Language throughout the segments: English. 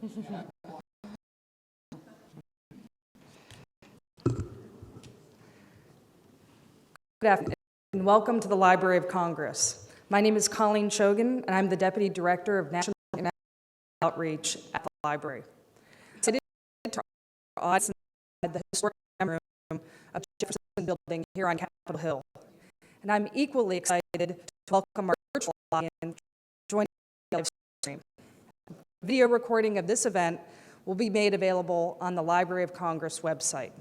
Good afternoon, and welcome to the Library of Congress. My name is Colleen Shogan, and I'm the Deputy Director of National Outreach at the library. Today, to our audience inside the historic room of the Jefferson Building here on Capitol Hill. And I'm equally excited to welcome our virtual audience joining the live stream. A video recording of this event will be made available on the Library of Congress website.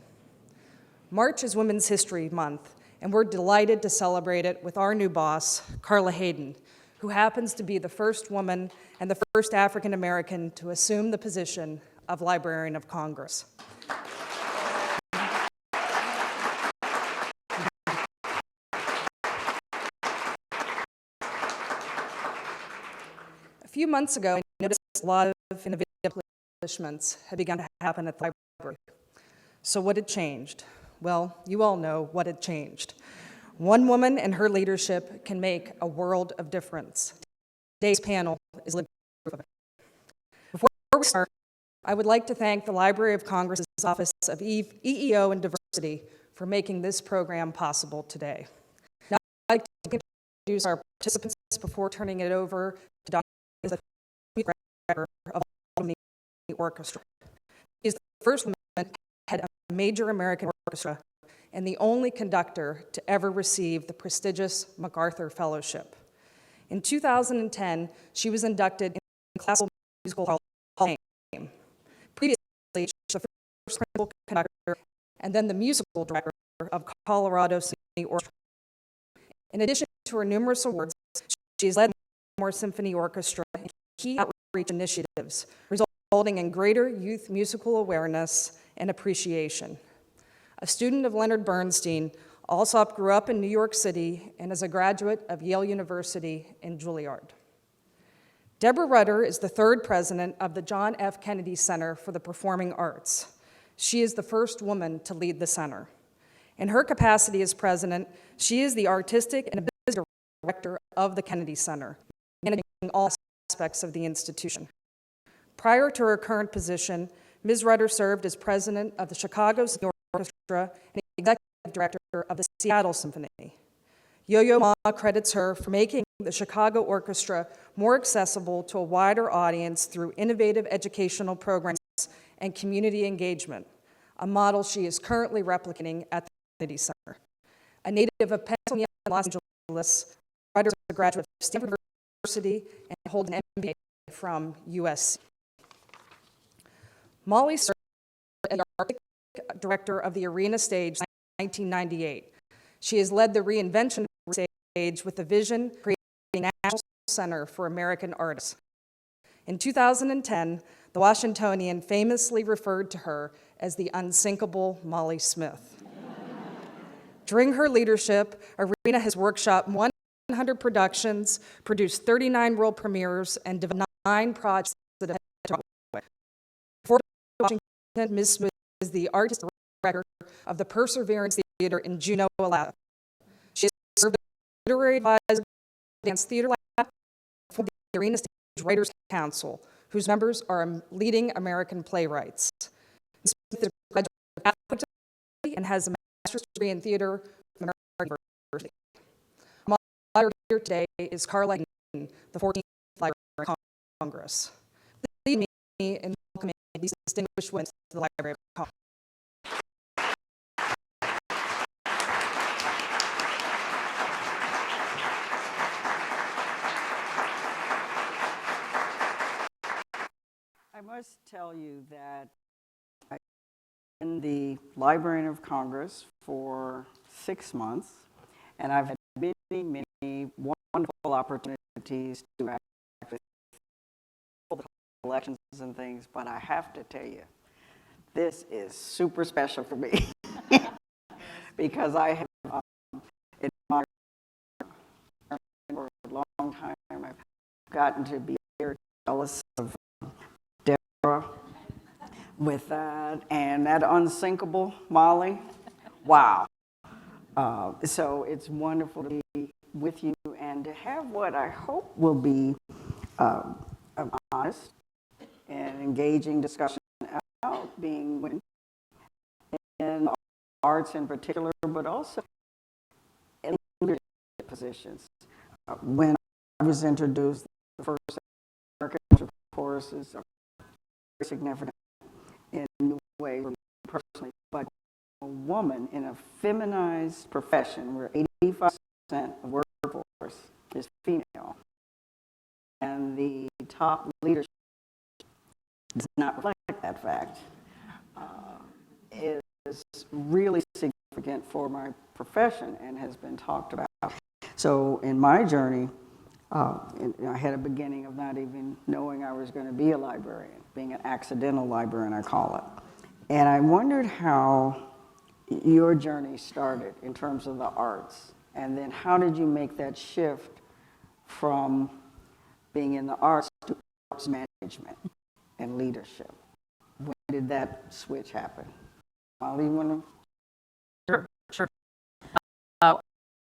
March is Women's History Month, and we're delighted to celebrate it with our new boss, Carla Hayden, who happens to be the first woman and the first African American to assume the position of Librarian of Congress. A few months ago, I noticed a lot of innovative accomplishments had begun to happen at the library. So what had changed? Well, you all know what had changed. One woman and her leadership can make a world of difference. Today's panel is living proof of it. Before we start, I would like to thank the Library of Congress's Office of EEO and Diversity for making this program possible today. Now, I'd like to introduce our participants before turning it over to Dr. the director of the Orchestra. She is the first woman head of a major American orchestra and the only conductor to ever receive the prestigious MacArthur Fellowship. In 2010, she was inducted in the Classical Musical Hall of Fame. Previously, she was the first principal conductor and then the musical director of Colorado Symphony Orchestra. In addition to her numerous awards, she has led the Baltimore Symphony Orchestra in key outreach initiatives, resulting in greater youth musical awareness and appreciation. A student of Leonard Bernstein, Alsop grew up in New York City and is a graduate of Yale University in Juilliard. Deborah Rutter is the third president of the John F. Kennedy Center for the Performing Arts. She is the first woman to lead the center. In her capacity as president, she is the artistic and business director of the Kennedy Center, managing all aspects of the institution. Prior to her current position, Ms. Rutter served as president of the Chicago Symphony Orchestra and executive director of the Seattle Symphony. Yo-Yo Ma credits her for making the Chicago Orchestra more accessible to a wider audience through innovative educational programs and community engagement, a model she is currently replicating at the Kennedy Center. A native of Pennsylvania and Los Angeles, Rutter is a graduate of Stanford University and holds an MBA from USC. Molly served as the artistic director of the Arena Stage in 1998. She has led the reinvention of the stage with the vision of creating a National Center for American Artists. In 2010, the Washingtonian famously referred to her as the unsinkable Molly Smith. During her leadership, Arena has workshopped 100 productions, produced 39 world premieres, and developed 9 projects that have led to Broadway. Before Washington, Ms. Smith is the artistic director of the Perseverance Theater in Juneau, Alaska. She has served as literary advisor to the Dance Theater Lab for the Arena Stage Writers Council, whose members are leading American playwrights. Ms. Smith is a graduate of advocacy and has a master's degree in theater from American University. Our moderator here today is Carla Hayden, the 14th Library of Congress. Please join me in welcoming these distinguished women to the Library of Congress. I must tell you that I've been the Librarian of Congress for 6 months, and I've had many, many wonderful opportunities to interact with the collections and things, but I have to tell you, this is super special for me because I have admired for a long time. I've gotten to be very jealous of Deborah with that, and that unsinkable Molly. Wow. So it's wonderful to be with you and to have what I hope will be an honest, and engaging discussion about being women in arts in particular, but also in leadership positions. When I was introduced, the first American chorus is very significant in a way for me personally, but a woman in a feminized profession where 85% of the workforce is female, and the top leadership does not reflect that fact, is really significant for my profession and has been talked about. So in my journey, I had a beginning of not even knowing I was going to be a librarian, being an accidental librarian, I call it. And I wondered how your journey started in terms of the arts, and then how did you make that shift from being in the arts to arts management and leadership? When did that switch happen? Molly, you want to? Sure.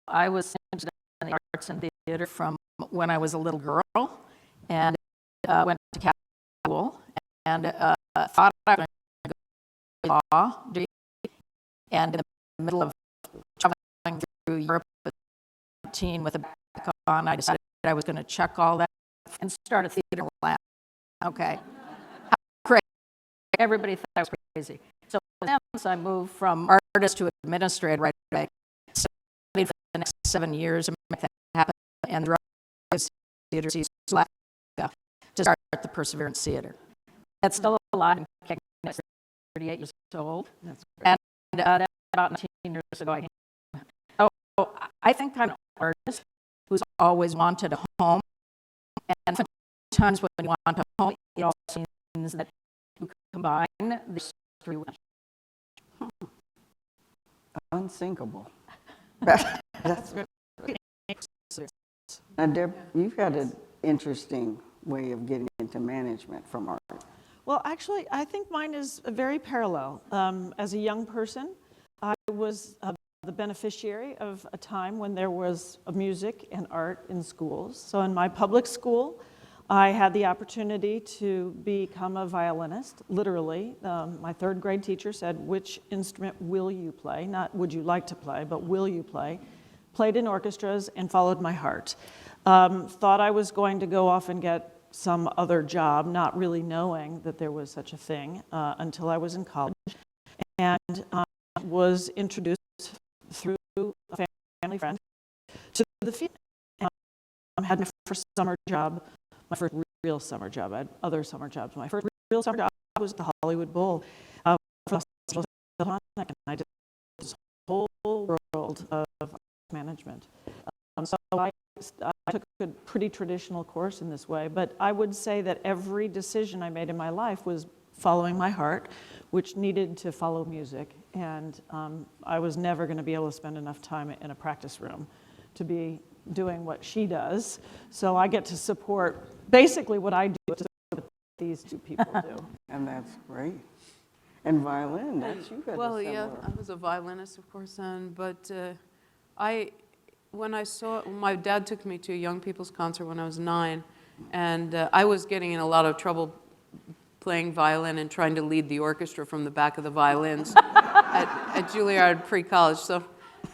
I was interested in the arts and theater from when I was a little girl, and went to Catholic school, and thought I was going to go to law degree. And in the middle of traveling through Europe at 19 with a backpack on, I decided I was going to check all that and start a theater lab. Okay. How crazy. Everybody thought I was crazy. So I moved from artist to administrator right away. Studied for the next 7 years and make that happen. And the theater season to start the Perseverance Theater. That's still alive and kicking. 38 years old. That's great. And about 19 years ago, I came. Oh, I think I'm an artist who's always wanted a home. And sometimes when you want a home, it also means that you combine these three ways. Unsinkable. That's good. Now, Deb, you've had an interesting way of getting into management from art. Well, actually, I think mine is very parallel. As a young person, I was the beneficiary of a time when there was music and art in schools. So in my public school, I had the opportunity to become a violinist, literally. My third grade teacher said, which instrument will you play? Not would you like to play, but will you play? Played in orchestras and followed my heart. Thought I was going to go off and get some other job, not really knowing that there was such a thing until I was in college, and was introduced through a family friend to the field. Had my first summer job, my first real summer job. I had other summer jobs. My first real summer job was at the Hollywood Bowl for Los Angeles, and I did this whole world of management. So I took a pretty traditional course in this way, but I would say that every decision I made in my life was following my heart, which needed to follow music, and I was never going to be able to spend enough time in a practice room to be doing what she does. So I get to support basically what I do, is what these two people do. And that's great. And violin, that's you got Well, a yeah, similar. I was a violinist, of course, but when I saw, my dad took me to a young people's concert when I was 9, and I was getting in a lot of trouble playing violin and trying to lead the orchestra from the back of the violins at Juilliard pre-college. So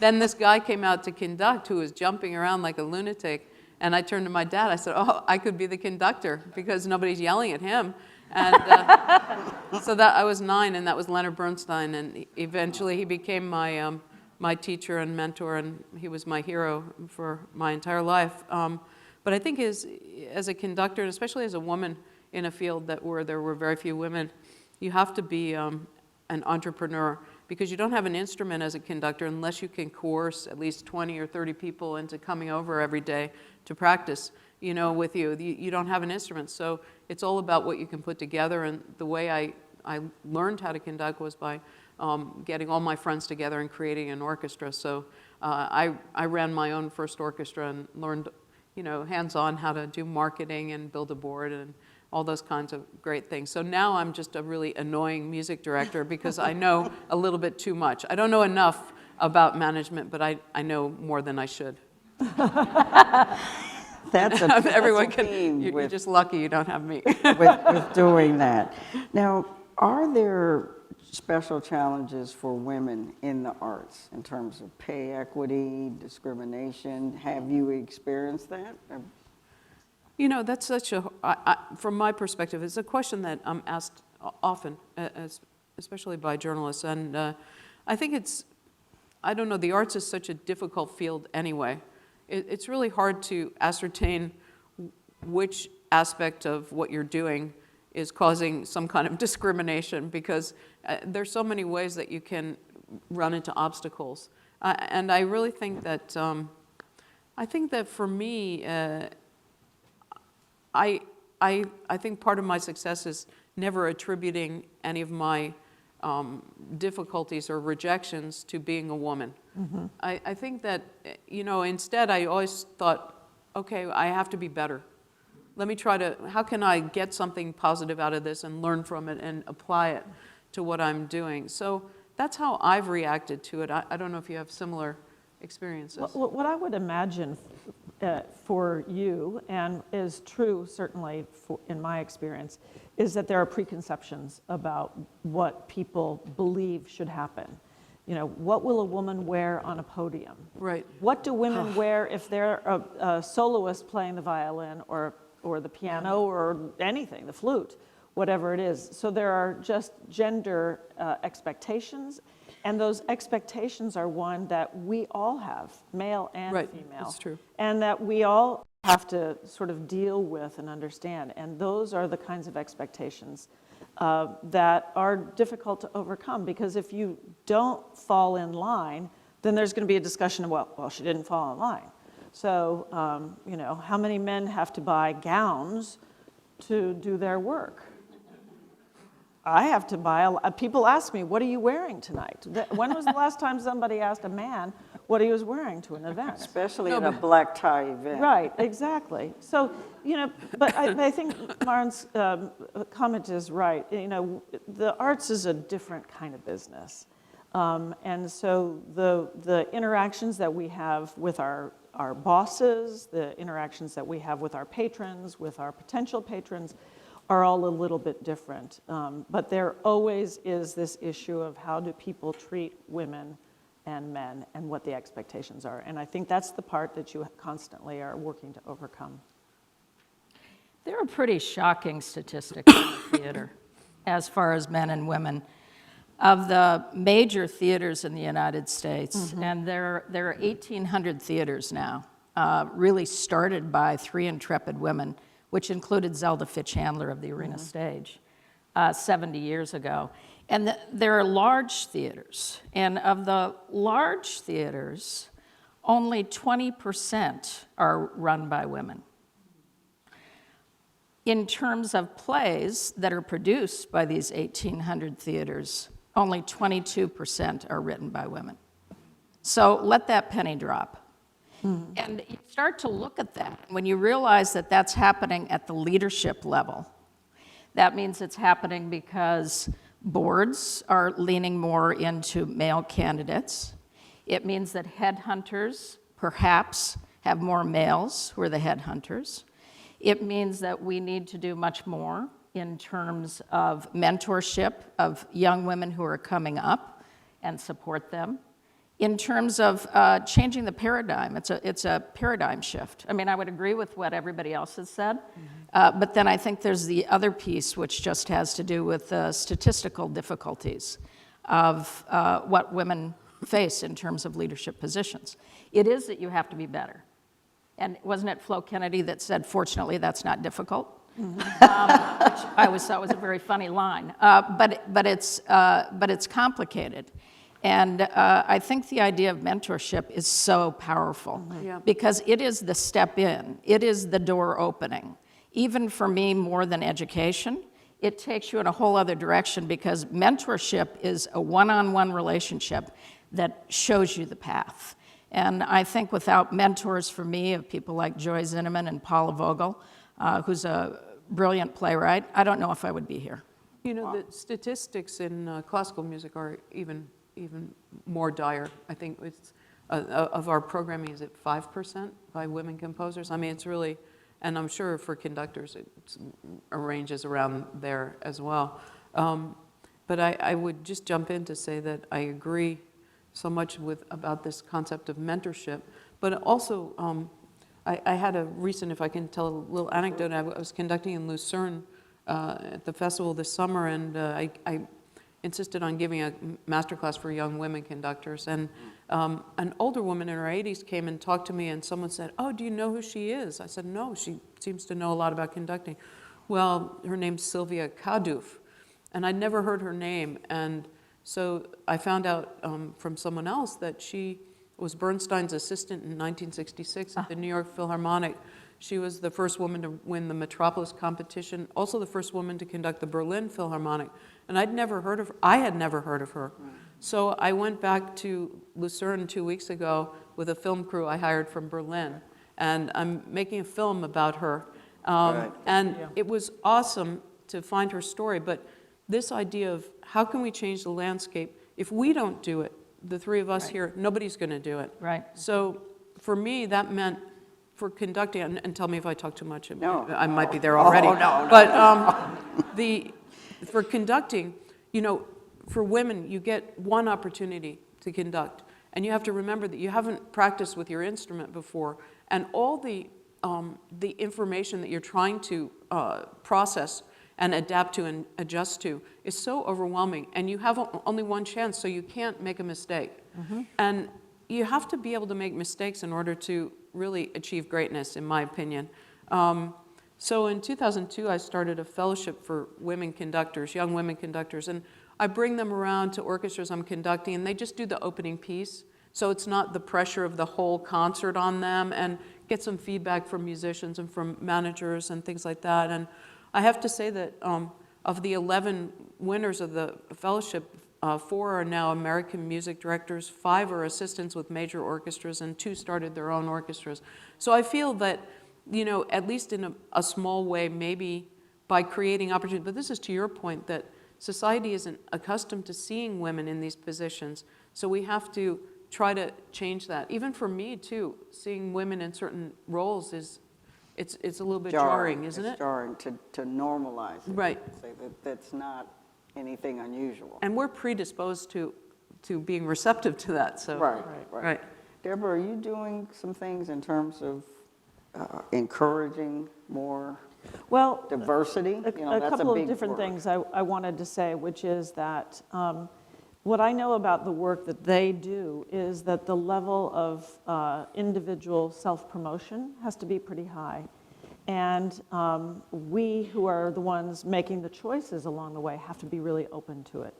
then this guy came out to conduct who was jumping around like a lunatic, and I turned to my dad, I said, oh, I could be the conductor because nobody's yelling at him. And so that I was 9, and that was Leonard Bernstein, and eventually he became my teacher and mentor, and he was my hero for my entire life. But I think as a conductor, and especially as a woman in a field where there were very few women, you have to be an entrepreneur, because you don't have an instrument as a conductor unless you can coerce at least 20 or 30 people into coming over every day to practice, with you. You don't have an instrument, so it's all about what you can put together. And the way I learned how to conduct was by getting all my friends together and creating an orchestra. So I ran my own first orchestra and learned, hands-on how to do marketing and build a board and all those kinds of great things. So now I'm just a really annoying music director because I know a little bit too much. I don't know enough about management, but I know more than I should. That's Everyone that's a can, theme you're just lucky you don't have me. with doing that. Now, are there special challenges for women in the arts in terms of pay equity, discrimination? Have you experienced that? You know, that's such a, from my perspective, it's a question that I'm asked often, especially by journalists. And I think it's, I don't know, the arts is such a difficult field anyway. It's really hard to ascertain which aspect of what you're doing is causing some kind of discrimination, because there's so many ways that you can run into obstacles. And I really think that, for me, I think part of my success is never attributing any of my difficulties or rejections to being a woman. Mm-hmm. I think that, you know, instead I always thought, okay, I have to be better. Let me try to, how can I get something positive out of this and learn from it and apply it to what I'm doing? So that's how I've reacted to it. I don't know if you have similar experiences. What I would imagine for you, and is true certainly in my experience, is that there are preconceptions about what people believe should happen. You know, what will a woman wear on a podium? Right. What do women wear if they're a soloist playing the violin or the piano or anything, the flute, whatever it is? So there are just gender expectations, and those expectations are one that we all have, male and female. That's true. And that we all have to sort of deal with and understand. And those are the kinds of expectations that are difficult to overcome, because if you don't fall in line, then there's going to be a discussion of, well, she didn't fall in line. So, you know, how many men have to buy gowns to do their work? I have to buy, people ask me, what are you wearing tonight? When was the last time somebody asked a man what he was wearing to an event? Especially at a black tie event. Right, exactly. So, you know, but I think Marin's comment is right. You know, the arts is a different kind of business. And so the interactions that we have with our bosses, the interactions that we have with our patrons, with our potential patrons, are all a little bit different. But there always is this issue of how do people treat women and men and what the expectations are. And I think that's the part that you constantly are working to overcome. There are pretty shocking statistics in the theater as far as men and women. Of the major theaters in the United States, and there are 1,800 theaters now, really started by 3 intrepid women, which included Zelda Fitch-Handler of the Arena Stage 70 years ago. And there are large theaters, and of the large theaters, only 20% are run by women. In terms of plays that are produced by these 1,800 theaters, only 22% are written by women. So let that penny drop. And you start to look at that. When you realize that that's happening at the leadership level, that means it's happening because boards are leaning more into male candidates. It means that headhunters perhaps have more males who are the headhunters. It means that we need to do much more in terms of mentorship of young women who are coming up and support them. In terms of changing the paradigm, it's a paradigm shift. I mean, I would agree with what everybody else has said, but then I think there's the other piece which just has to do with the statistical difficulties of what women face in terms of leadership positions. It is that you have to be better. And wasn't it Flo Kennedy that said, fortunately, that's not difficult? Which I always thought was a very funny line. But it's complicated. And I think the idea of mentorship is so powerful because it is the step in. It is the door opening. Even for me, more than education, it takes you in a whole other direction because mentorship is a one-on-one relationship that shows you the path. And I think without mentors for me of people like Joy Zinnemann and Paula Vogel, who's a brilliant playwright, I don't know if I would be here. You know, the statistics in classical music are even more dire. I think it's of our programming, is it 5% by women composers? I mean, it's really, and I'm sure for conductors, it ranges around there as well. But I would just jump in to say that I agree so much about this concept of mentorship, but also I had a recent, if I can tell a little anecdote, I was conducting in Lucerne at the festival this summer, and I insisted on giving a masterclass for young women conductors, and an older woman in her 80s came and talked to me, and someone said, "Oh, do you know who she is?" I said, "No, she seems to know a lot about conducting." "Well, her name's Sylvia Kaduf," and I'd never heard her name, and so I found out from someone else that she was Bernstein's assistant in 1966 at the New York Philharmonic. She was the first woman to win the Metropolis competition, also the first woman to conduct the Berlin Philharmonic. And I had never heard of her. So I went back to Lucerne 2 weeks ago with a film crew I hired from Berlin. And I'm making a film about her. And it was awesome to find her story. But this idea of how can we change the landscape? If we don't do it, the three of us here, nobody's going to do it. Right. So for me, that meant for conducting, and tell me if I talk too much. No. I might be there already. Oh, no. But for conducting, for women, you get one opportunity to conduct, and you have to remember that you haven't practiced with your instrument before, and all the information that you're trying to process and adapt to and adjust to is so overwhelming, and you have only one chance, so you can't make a mistake. And you have to be able to make mistakes in order to really achieve greatness, in my opinion. So in 2002, I started a fellowship for women conductors, young women conductors, and I bring them around to orchestras I'm conducting, and they just do the opening piece. So it's not the pressure of the whole concert on them, and get some feedback from musicians and from managers and things like that. And I have to say that of the 11 winners of the fellowship, 4 are now American music directors, 5 are assistants with major orchestras, and 2 started their own orchestras. So I feel that, at least in a small way, maybe by creating opportunity, but this is to your point, that society isn't accustomed to seeing women in these positions, so we have to try to change that. Even for me, too, seeing women in certain roles it's a little bit jarring, isn't it? It's jarring to normalize it. Right. Say that's not anything unusual. And we're predisposed to being receptive to that. So Right. Deborah, are you doing some things in terms of encouraging more diversity? A couple of different things I wanted to say, which is that what I know about the work that they do is that the level of individual self-promotion has to be pretty high. And we who are the ones making the choices along the way have to be really open to it.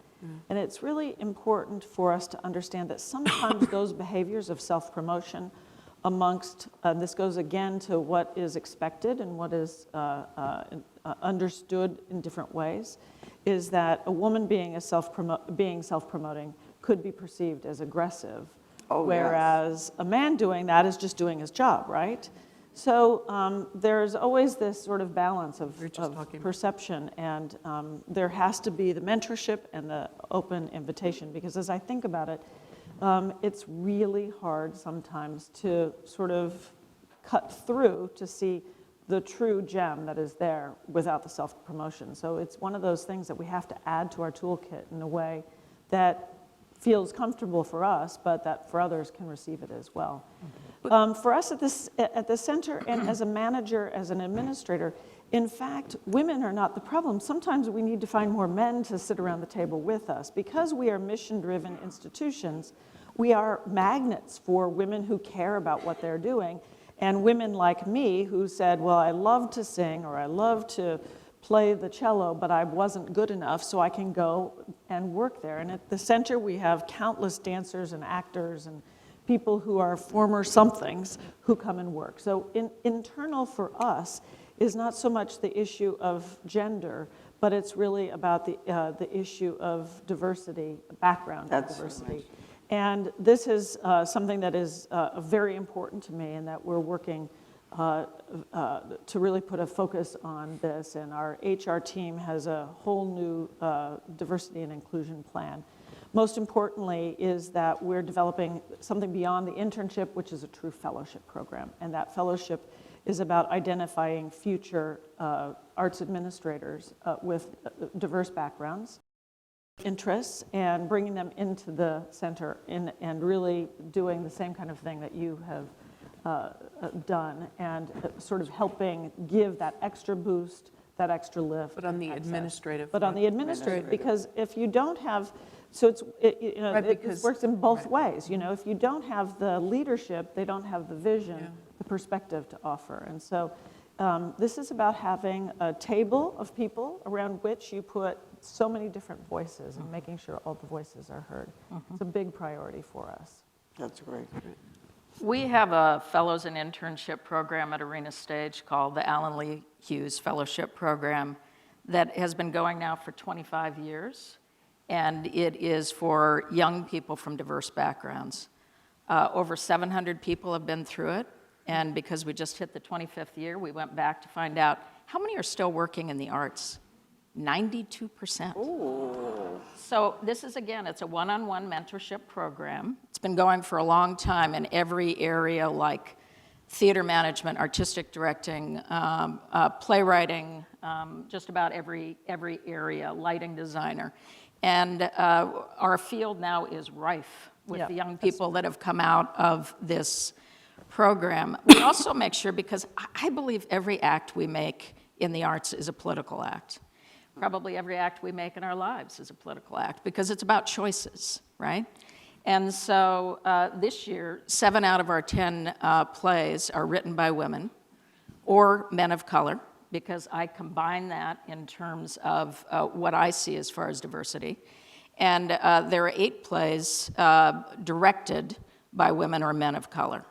And it's really important for us to understand that sometimes those behaviors of self-promotion amongst, this goes again to what is expected and what is understood in different ways, is that a woman being self-promoting could be perceived as aggressive, whereas a man doing that is just doing his job, right? So there's always this sort of balance of perception, and there has to be the mentorship and the open invitation, because as I think about it, it's really hard sometimes to sort of cut through to see the true gem that is there without the self-promotion. So it's one of those things that we have to add to our toolkit in a way that feels comfortable for us, but that for others can receive it as well. For us at the center, and as a manager, as an administrator, in fact, women are not the problem. Sometimes we need to find more men to sit around the table with us. Because we are mission-driven institutions, we are magnets for women who care about what they're doing, and women like me who said, well, I love to sing, or I love to play the cello, but I wasn't good enough, so I can go and work there. And at the center, we have countless dancers and actors and people who are former somethings who come and work. So internal for us is not so much the issue of gender, but it's really about the issue of diversity, background diversity. Nice. And this is something that is very important to me, and that we're working to really put a focus on this. And our HR team has a whole new diversity and inclusion plan. Most importantly is that we're developing something beyond the internship, which is a true fellowship program. And that fellowship is about identifying future arts administrators with diverse backgrounds, interests, and bringing them into the center and really doing the same kind of thing that you have done, and sort of helping give that extra boost, that extra lift. But on the access. administrative But on the administrative, because if you don't have, so Right, it because- works in both ways. If you don't have the leadership, they don't have the vision, the perspective to offer. And so this is about having a table of people around which you put so many different voices and making sure all the voices are heard. It's a big priority for us. That's great. We have a fellows and internship program at Arena Stage called the Alan Lee Hughes Fellowship Program that has been going now for 25 years, and it is for young people from diverse backgrounds. Over 700 people have been through it, and because we just hit the 25th year, we went back to find out how many are still working in the arts. 92%. Ooh. So this is, again, it's a one-on-one mentorship program. It's been going for a long time in every area like theater management, artistic directing, playwriting, just about every area, lighting designer. And our field now is rife with the young people that have come out of this program. We also make sure, because I believe every act we make in the arts is a political act. Probably every act we make in our lives is a political act, because it's about choices, right? And so this year, 7 out of our 10 plays are written by women or men of color, because I combine that in terms of what I see as far as diversity. And there are 8 plays directed by women or men of color.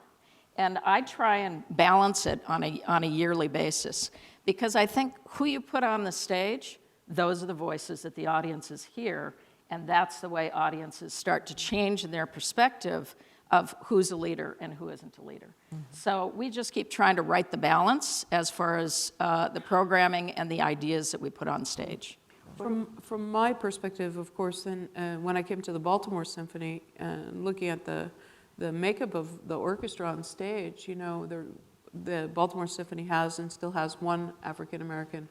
And I try and balance it on a yearly basis, because I think who you put on the stage, those are the voices that the audiences hear, and that's the way audiences start to change in their perspective of who's a leader and who isn't a leader. So we just keep trying to right the balance as far as the programming and the ideas that we put on stage. From my perspective, of course, then when I came to the Baltimore Symphony, looking at the makeup of the orchestra on stage, the Baltimore Symphony has and still has one African American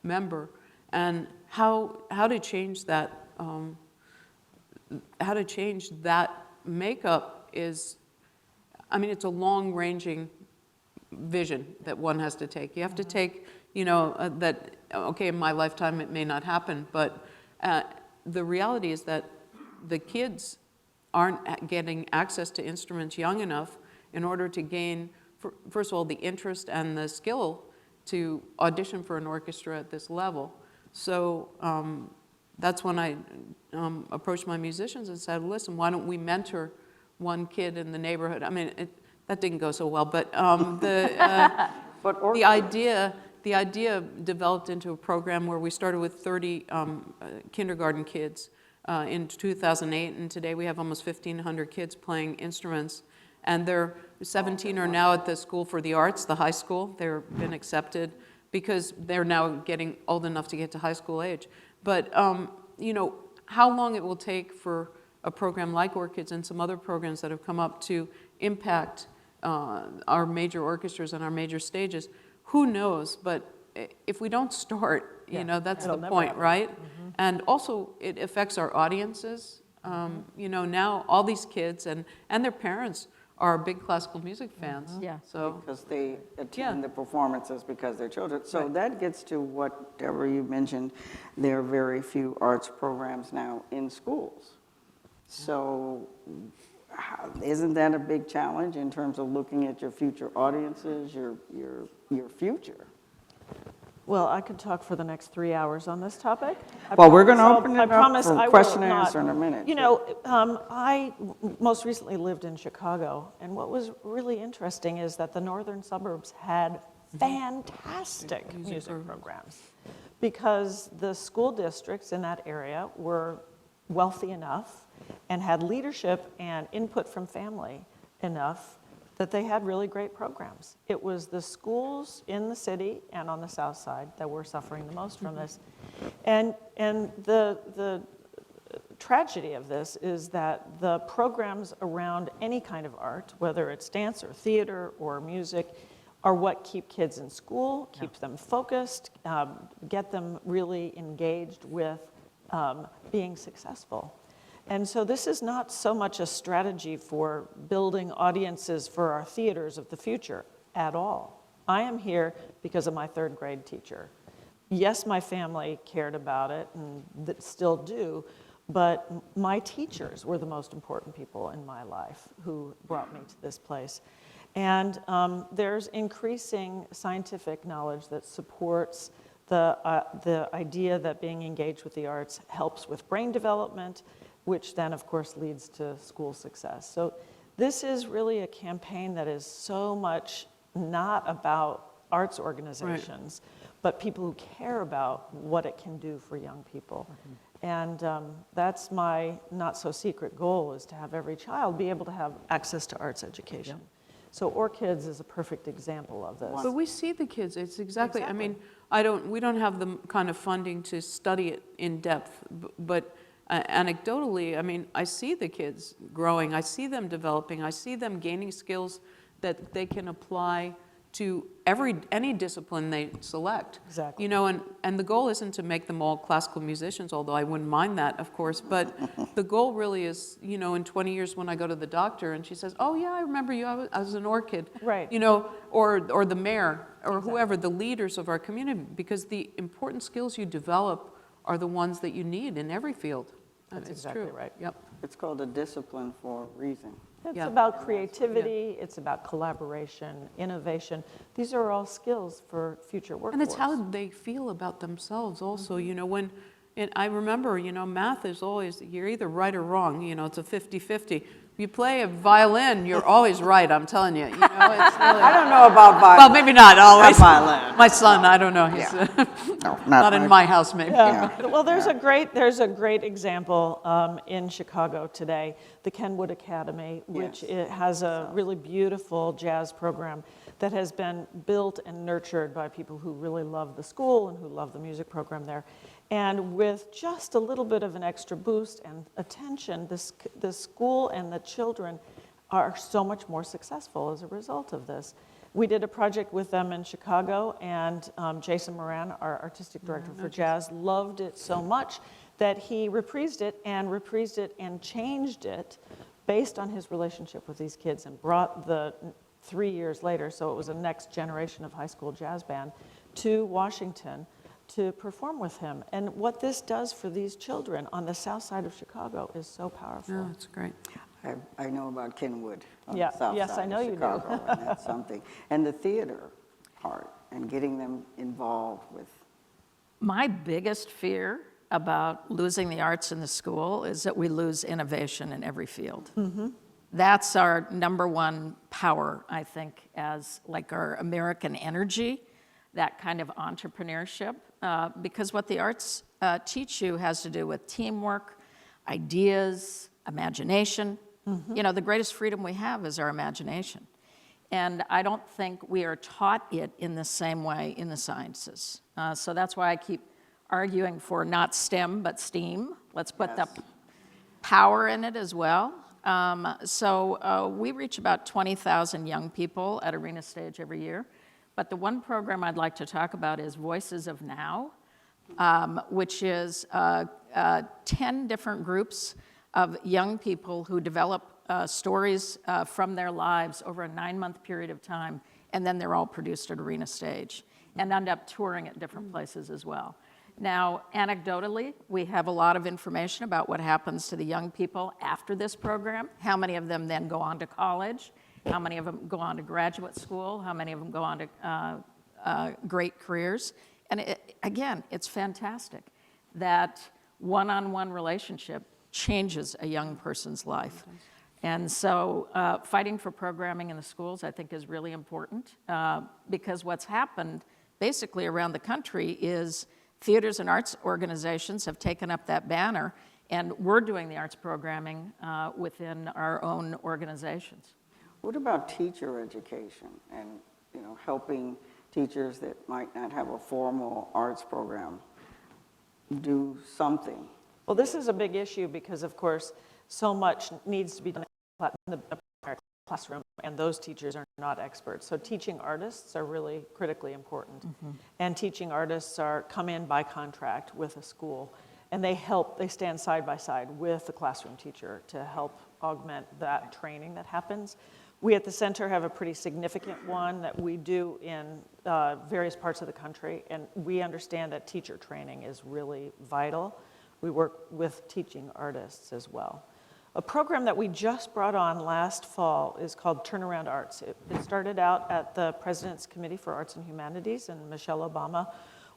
member, and how to change that makeup is, it's a long-ranging vision that one has to take. You have to take, that, okay, in my lifetime it may not happen, but the reality is that the kids aren't getting access to instruments young enough in order to gain, first of all, the interest and the skill to audition for an orchestra at this level. So that's when I approached my musicians and said, listen, why don't we mentor one kid in the neighborhood? That didn't go so well, but the idea developed into a program where we started with 30 kindergarten kids in 2008, and today we have almost 1,500 kids playing instruments. And 17 are now at the School for the Arts, the high school. They've been accepted because they're now getting old enough to get to high school age. But, how long it will take for a program like Orchids and some other programs that have come up to impact our major orchestras and our major stages, who knows? But if we don't start, that's the point, right? Mm-hmm. And also, it affects our audiences. Now all these kids and their parents are big classical music fans. Mm-hmm. Yeah. So because they attend the performances because they're children. So that gets to what, Deborah, you mentioned. There are very few arts programs now in schools. So isn't that a big challenge in terms of looking at your future audiences, your future? Well, I could talk for the next 3 hours on this topic. Well, we're going to open I it up promise for I question will and not. answer in a minute. I most recently lived in Chicago, and what was really interesting is that the northern suburbs had fantastic music programs, because the school districts in that area were wealthy enough and had leadership and input from family enough that they had really great programs. It was the schools in the city and on the south side that were suffering the most from this. And the tragedy of this is that the programs around any kind of art, whether it's dance or theater or music, are what keep kids in school, keep them focused, get them really engaged with being successful. And so this is not so much a strategy for building audiences for our theaters of the future at all. I am here because of my third grade teacher. Yes, my family cared about it and that still do, but my teachers were the most important people in my life who brought me to this place. And there's increasing scientific knowledge that supports the idea that being engaged with the arts helps with brain development, which then, of course, leads to school success. So this is really a campaign that is so much not about arts organizations, but people who care about what it can do for young people. And that's my not-so-secret goal, is to have every child be able to have access to arts education. So OrKids is a perfect example of this. But we see the kids, it's exactly. I mean, we don't have the kind of funding to study it in depth, but anecdotally, I mean, I see the kids growing, I see them developing, I see them gaining skills that they can apply to any discipline they select. Exactly. You know, and the goal isn't to make them all classical musicians, although I wouldn't mind that, of course, but the goal really is, you know, in 20 years when I go to the doctor and she says, oh yeah, I remember you, I was an orchid. Right. You know, or the mayor, or whoever, the leaders of our community, because the important skills you develop are the ones that you need in every field. That's It's exactly true. right. Yep. It's called a discipline for a reason. It's Yeah. about creativity, it's about collaboration, innovation. These are all skills for future workforce. And it's how they feel about themselves also, you know, and I remember, you know, math is always, you're either right or wrong, you know, it's a 50-50. You play a violin, you're always right, I'm telling you. You know, it's really, I don't know about violin. well, maybe not always. Not violin. My son, I don't know, he's No, not in my house maybe. Well, there's a great example in Chicago today, the Kenwood Academy, which Yes. it has a really beautiful jazz program that has been built and nurtured by people who really love the school and who love the music program there. And with just a little bit of an extra boost and attention, the school and the children are so much more successful as a result of this. We did a project with them in Chicago, and Jason Marin, our artistic director for jazz, loved it so much that he reprised it and changed it based on his relationship with these kids, and brought the 3 years later, so it was a next generation of high school jazz band, to Washington to perform with him. And what this does for these children on the south side of Chicago is so powerful. Yeah, it's great. I know about Kenwood on Yeah, the south yes, side I know of you do. Chicago, and that's something. And the theater part, and getting them involved with. My biggest fear about losing the arts in the school is that we lose innovation in every field. That's our number one power, I think, as like our American energy, that kind of entrepreneurship, because what the arts teach you has to do with teamwork, ideas, imagination. You know, the greatest freedom we have is our imagination. And I don't think we are taught it in the same way in the sciences. So that's why I keep arguing for not STEM, but STEAM. Let's put the power in it as well. We reach about 20,000 young people at Arena Stage every year. But the one program I'd like to talk about is Voices of Now, which is 10 different groups of young people who develop stories from their lives over a 9-month period of time, and then they're all produced at Arena Stage and end up touring at different places as well. Now, anecdotally, we have a lot of information about what happens to the young people after this program, how many of them then go on to college, how many of them go on to graduate school, how many of them go on to great careers. And again, it's fantastic that one-on-one relationship changes a young person's life. And so fighting for programming in the schools, I think, is really important because what's happened basically around the country is theaters and arts organizations have taken up that banner, and we're doing the arts programming within our own organizations. What about teacher education and, you know, helping teachers that might not have a formal arts program do something Well, this is a big issue because, of course, so much needs to be done in the classroom, and those teachers are not experts. So teaching artists are really critically important. And teaching artists come in by contract with a school, and they stand side by side with the classroom teacher to help augment that training that happens. We at the center have a pretty significant one that we do in various parts of the country, and we understand that teacher training is really vital. We work with teaching artists as well. A program that we just brought on last fall is called Turnaround Arts. It started out at the President's Committee for Arts and Humanities, and Michelle Obama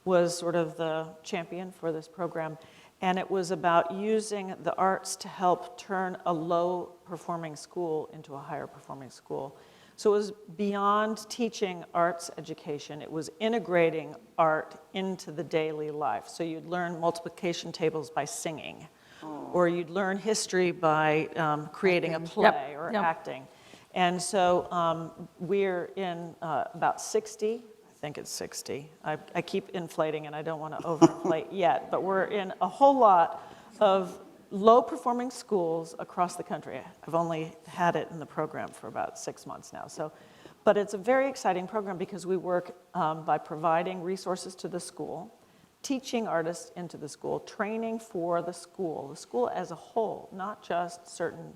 was sort of the champion for this program. And it was about using the arts to help turn a low-performing school into a higher-performing school. So it was beyond teaching arts education. It was integrating art into the daily life. So you'd learn multiplication tables by singing, or you'd learn history by creating a play or acting. And so we're in about 60. I think it's 60. I keep inflating, and I don't want to overinflate yet, but we're in a whole lot of low-performing schools across the country. I've only had it in the program for about 6 months now. But it's a very exciting program because we work by providing resources to the school, teaching artists into the school, training for the school as a whole, not just certain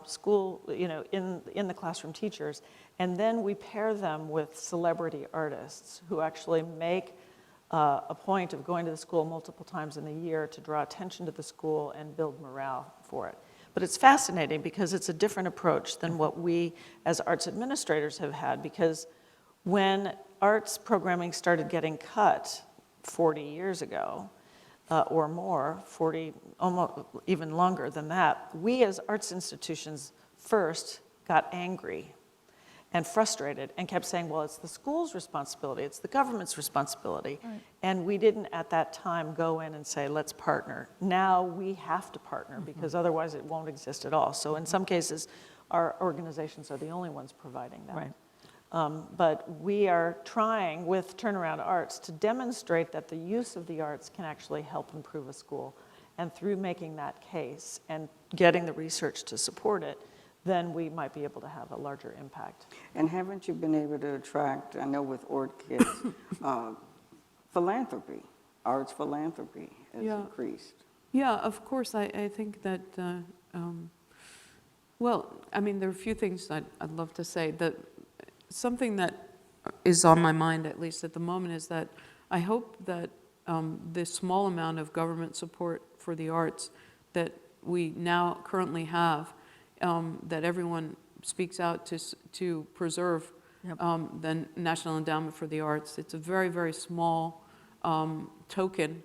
school, in the classroom teachers. And then we pair them with celebrity artists who actually make a point of going to the school multiple times in the year to draw attention to the school and build morale for it. But it's fascinating because it's a different approach than what we as arts administrators have had, because when arts programming started getting cut 40 years ago, or more, 40, almost even longer than that, we as arts institutions first got angry and frustrated and kept saying, well, it's the school's responsibility, it's the government's responsibility. Right. And we didn't at that time go in and say, let's partner. Now we have to partner because otherwise it won't exist at all. So in some cases, our organizations are the only ones providing that. Right. But we are trying with Turnaround Arts to demonstrate that the use of the arts can actually help improve a school. And through making that case and getting the research to support it, then we might be able to have a larger impact. And haven't you been able to attract, I know with ORCIDS, philanthropy, arts philanthropy has increased? Yeah, of course. I think that, well, I mean, there are a few things that I'd love to say. That something that is on my mind, at least at the moment, is that I hope that the small amount of government support for the arts that we now currently have, that everyone speaks out to preserve the National Endowment for the Arts. It's a very, very small token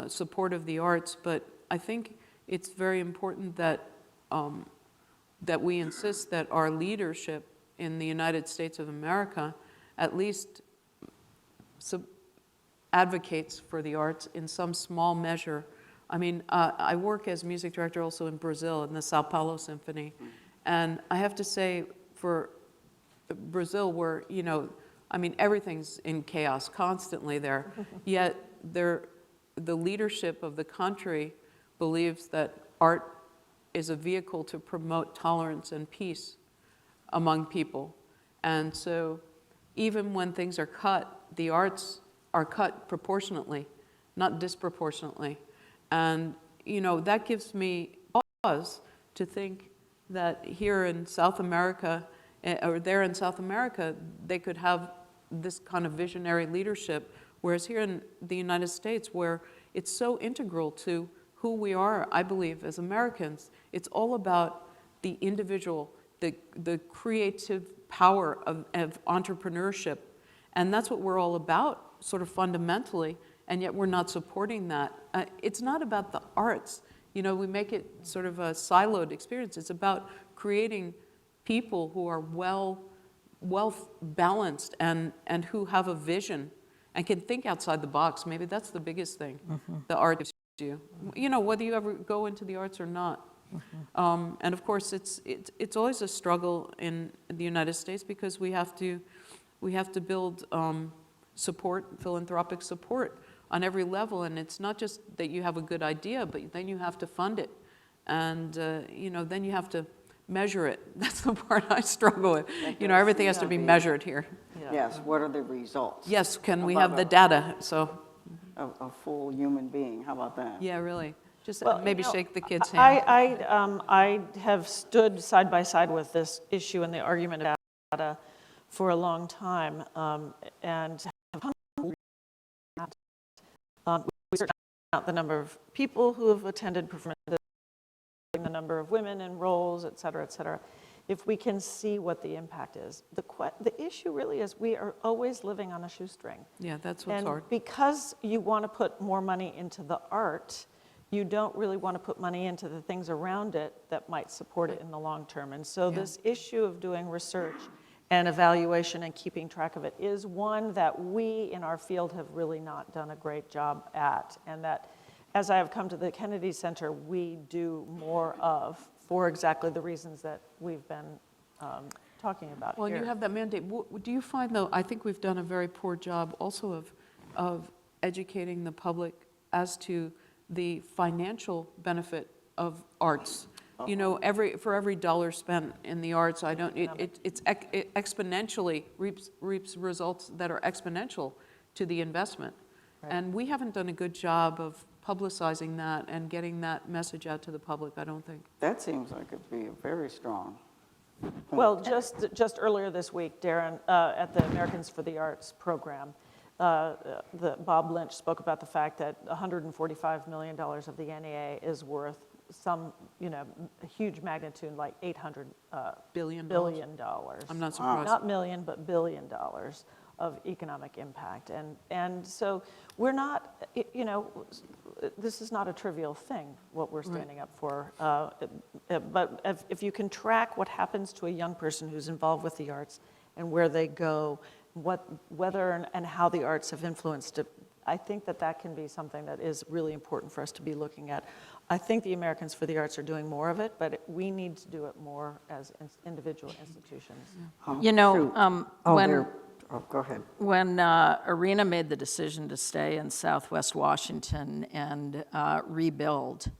support of the arts, but I think it's very important that that we insist that our leadership in the United States of America at least advocates for the arts in some small measure. I mean, I work as music director also in Brazil, in the Sao Paulo Symphony. And I have to say, for Brazil, where, I mean, everything's in chaos constantly there, yet the leadership of the country believes that art is a vehicle to promote tolerance and peace among people. And so even when things are cut, the arts are cut proportionately, not disproportionately. And, that gives me pause to think that here in South America, or there in South America, they could have this kind of visionary leadership, whereas here in the United States, where it's so integral to who we are, I believe, as Americans, it's all about the individual, the creative power of entrepreneurship. And that's what we're all about, sort of fundamentally, and yet we're not supporting that. It's not about the arts. We make it sort of a siloed experience. It's about creating people who are well balanced and who have a vision and can think outside the box. Maybe that's the biggest thing the art gives you. Whether you ever go into the arts or not. And of course, it's always a struggle in the United States because we have to build support, philanthropic support. on every level, and it's not just that you have a good idea, but then you have to fund it, and then you have to measure it. That's the part I struggle with. Everything has to be measured here. Yes, what are the results? Yes, can we How have about the data? So, a full human being, how about that? yeah, really. Just Well, maybe shake the kid's hand. I have stood side by side with this issue and the argument about data for a long time, and have we searched out the number of people who have attended performances, the number of women in roles, et cetera, if we can see what the impact is. The issue really is we are always living on a shoestring. Yeah, that's what's And hard. because you want to put more money into the art, you don't really want to put money into the things around it that might support it in the long term. And so this issue of doing research and evaluation and keeping track of it is one that we in our field have really not done a great job at. And that as I have come to the Kennedy Center, we do more of for exactly the reasons that we've been talking about Well, here. you have that mandate. Do you find, though, I think we've done a very poor job also of educating the public as to the financial benefit of arts. For every dollar spent in the arts, it exponentially reaps results that are exponential to the investment. Right. And we haven't done a good job of publicizing that and getting that message out to the public, I don't think. That seems like it'd be a very strong point. Well, just earlier this week, Darren, at the Americans for the Arts program, Bob Lynch spoke about the fact that $145 million of the NEA is worth some, a huge magnitude, like $800 billion. I'm not surprised. Not million, but $1 billion of economic impact. And so we're not, this is not a trivial thing, what we're standing up for. But if you can track what happens to a young person who's involved with the arts and where they go, whether and how the arts have influenced it, I think that can be something that is really important for us to be looking at. I think the Americans for the Arts are doing more of it, but we need to do it more as individual institutions. Go ahead. When Arena made the decision to stay in Southwest Washington and rebuild,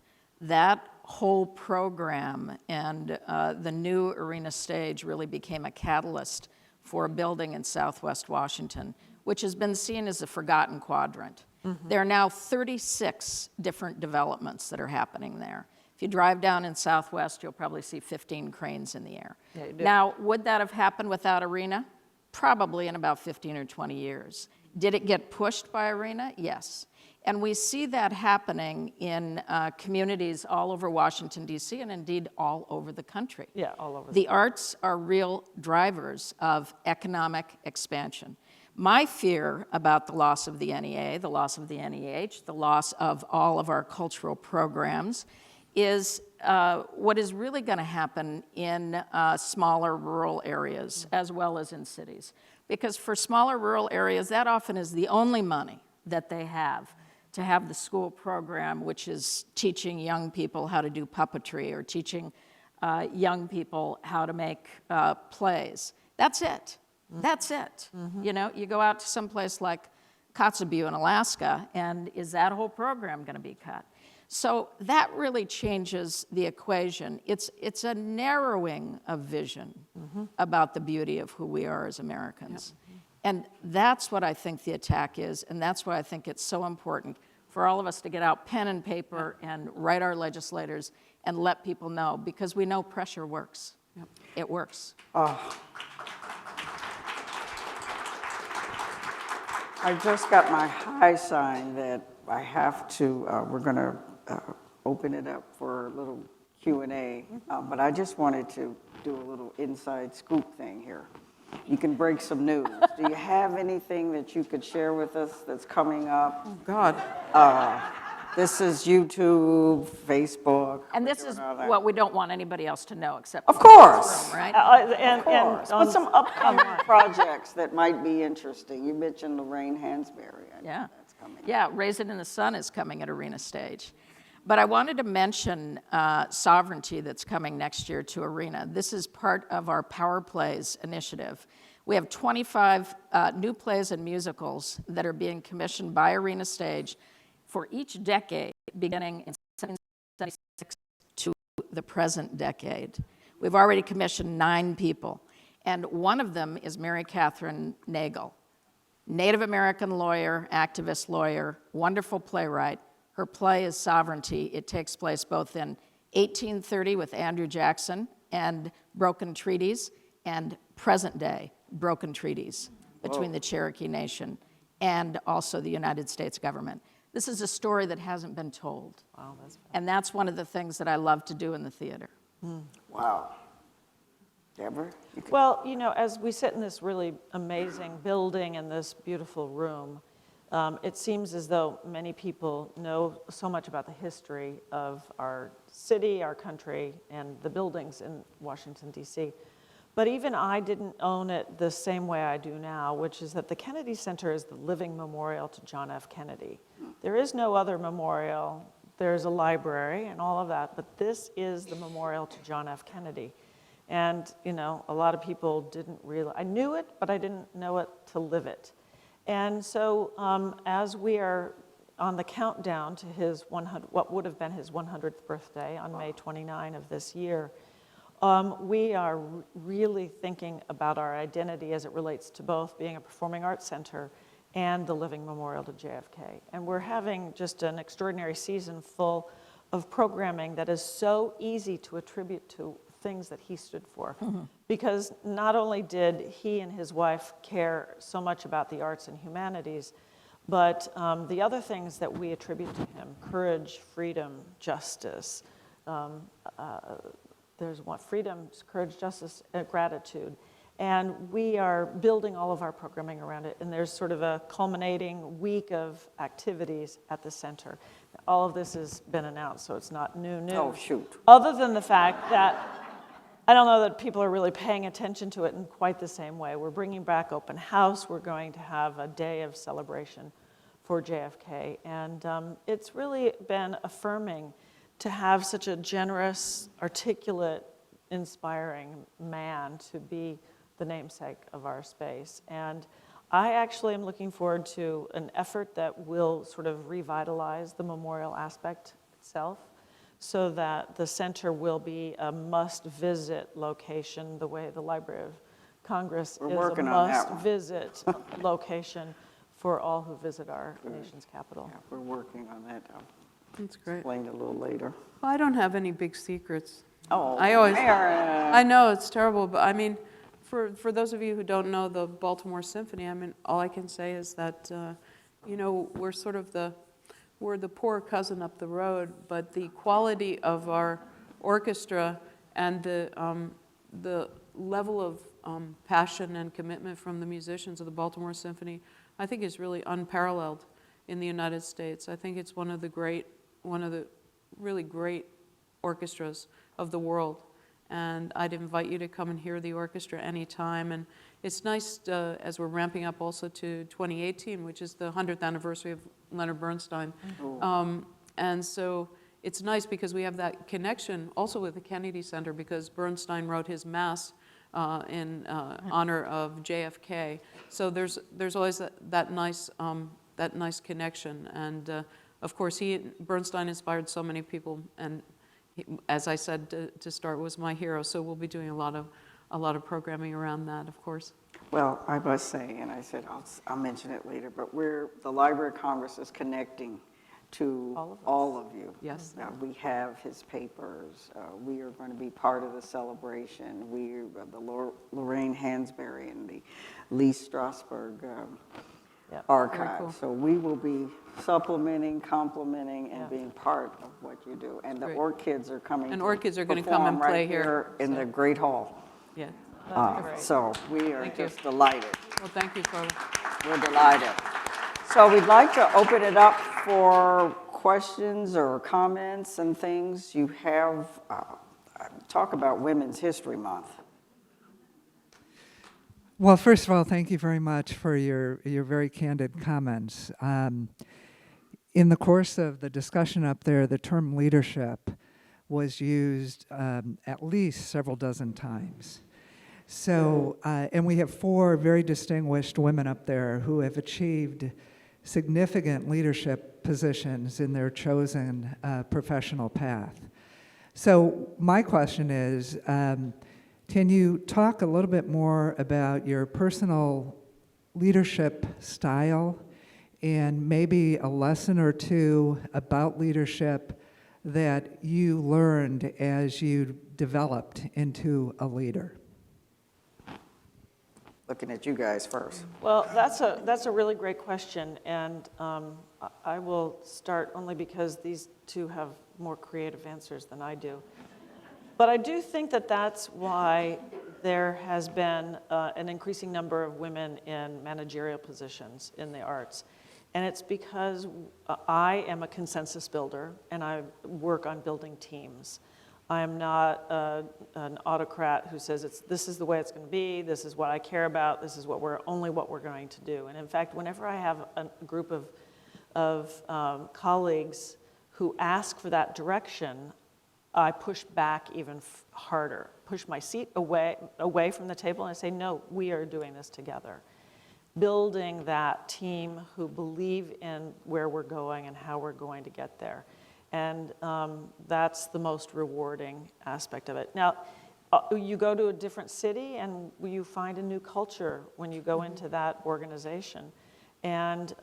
that whole program and the new Arena stage really became a catalyst for a building in Southwest Washington, which has been seen as a forgotten quadrant. Mm-hmm. There are now 36 different developments that are happening there. If you drive down in Southwest, you'll probably see 15 cranes in the air. Yeah, you do. Now, would that have happened without Arena? Probably in about 15 or 20 years. Did it get pushed by Arena? Yes. And we see that happening in communities all over Washington, D.C., and indeed all over the country. Yeah, all over. The arts are real drivers of economic expansion. My fear about the loss of the NEA, the loss of the NEH, the loss of all of our cultural programs is what is really going to happen in smaller rural areas as well as in cities. Because for smaller rural areas, that often is the only money that they have to have the school program, which is teaching young people how to do puppetry or teaching young people how to make plays. That's it. That's it. Mm-hmm. You go out to someplace like Kotzebue in Alaska, and is that whole program going to be cut? So that really changes the equation. It's a narrowing of vision about the beauty of who we are as Americans. Yep. And that's what I think the attack is, and that's why I think it's so important for all of us to get out pen and paper and write our legislators and let people know, because we know pressure works. Yep. It works. I just got my high sign that I have to, we're going to open it up for a little Q&A, but I just wanted to do a little inside scoop thing here. You can break some news. Do you have anything that you could share with us that's coming up? Oh, God. This is YouTube, Facebook. And this is what we don't want anybody else to know except of course, room, right? But some upcoming projects that might be interesting. You mentioned Lorraine Hansberry. I know that's coming. Yeah, Raise It in the Sun is coming at Arena Stage. But I wanted to mention Sovereignty that's coming next year to Arena. This is part of our Power Plays initiative. We have 25 new plays and musicals that are being commissioned by Arena Stage for each decade, beginning in 1776 to the present decade. We've already commissioned 9 people, and one of them is Mary Catherine Nagel, Native American lawyer, activist lawyer, wonderful playwright. Her play is Sovereignty. It takes place both in 1830 with Andrew Jackson and Broken Treaties, and present day broken treaties between the Cherokee Nation and also the United States government. This is a story that hasn't been told. Wow, that's And that's one of the things that I love to do in the theater. Wow. Deborah? Well, you know, as we sit in this really amazing building in this beautiful room, it seems as though many people know so much about the history of our city, our country, and the buildings in Washington, D.C. But even I didn't own it the same way I do now, which is that the Kennedy Center is the living memorial to John F. Kennedy. There is no other memorial. There's a library and all of that, but this is the memorial to John F. Kennedy. And, you know, a lot of people didn't realize, I knew it, but I didn't know it to live it. And so as we are on the countdown to his what would have been his 100th birthday on May 29 of this year, we are really thinking about our identity as it relates to both being a performing arts center and the living memorial to JFK. And we're having just an extraordinary season full of programming that is so easy to attribute to things that he stood for. Because not only did he and his wife care so much about the arts and humanities, but the other things that we attribute to him, courage, freedom, justice, there's one, freedom, courage, justice, gratitude. And we are building all of our programming around it. And there's sort of a culminating week of activities at the center. All of this has been announced, so it's not new news. Oh, shoot. Other than the fact that I don't know that people are really paying attention to it in quite the same way. We're bringing back open house. We're going to have a day of celebration for JFK. And it's really been affirming to have such a generous, articulate, inspiring man to be the namesake of our space. And I actually am looking forward to an effort that will sort of revitalize the memorial aspect itself, so that the center will be a must-visit location, the way the Library of Congress is a must-visit location for all who visit our nation's capital. Yeah, we're working on that. I'll That's great. explain a little later. Well, I don't have any big secrets. Oh, I know it's terrible, but I mean, for those of you who don't know the Baltimore Symphony, I mean, all I can say is that, you know, we're sort of we're the poor cousin up the road, but the quality of our orchestra and the level of passion and commitment from the musicians of the Baltimore Symphony, I think is really unparalleled in the United States. I think it's one of the really great orchestras of the world. And I'd invite you to come and hear the orchestra anytime. And it's nice as we're ramping up also to 2018, which is the 100th anniversary of Leonard Bernstein. And so it's nice because we have that connection also with the Kennedy Center, because Bernstein wrote his mass in honor of JFK. So there's always that nice connection. And of course, Bernstein inspired so many people, and he, as I said to start, was my hero. So we'll be doing a lot of programming around that, of course. Well, I must say, and I said I'll mention it later, but the Library of Congress is connecting to all of you. Yes. We have his papers. We are going to be part of the celebration. We the Lorraine Hansberry and the Lee Strasberg archive. Cool. So we will be supplementing, complementing, and being part of what you do. And the Orchids are coming. And Orchids are going to come and play right here in the Great Hall. Yeah. So we are just delighted. Well, thank you, Carla. We're delighted. So we'd like to open it up for questions or comments and things you have. Talk about Women's History Month. Well, first of all, thank you very much for your very candid comments. In the course of the discussion up there, the term leadership was used at least several dozen times. So, and we have 4 very distinguished women up there who have achieved significant leadership positions in their chosen professional path. So my question is, can you talk a little bit more about your personal leadership style and maybe a lesson or two about leadership that you learned as you developed into a leader? Looking at you guys first. Well, that's a really great question, and I will start only because these two have more creative answers than I do. But I do think that that's why there has been an increasing number of women in managerial positions in the arts. And it's because I am a consensus builder, and I work on building teams. I am not an autocrat who says this is the way it's going to be, this is what I care about, this is only what we're going to do. And in fact, whenever I have a group of colleagues who ask for that direction, I push back even harder, push my seat away from the table, and I say, no, we are doing this together. Building that team who believe in where we're going and how we're going to get there. And that's the most rewarding aspect of it. Now, you go to a different city and you find a new culture when you go into that organization. And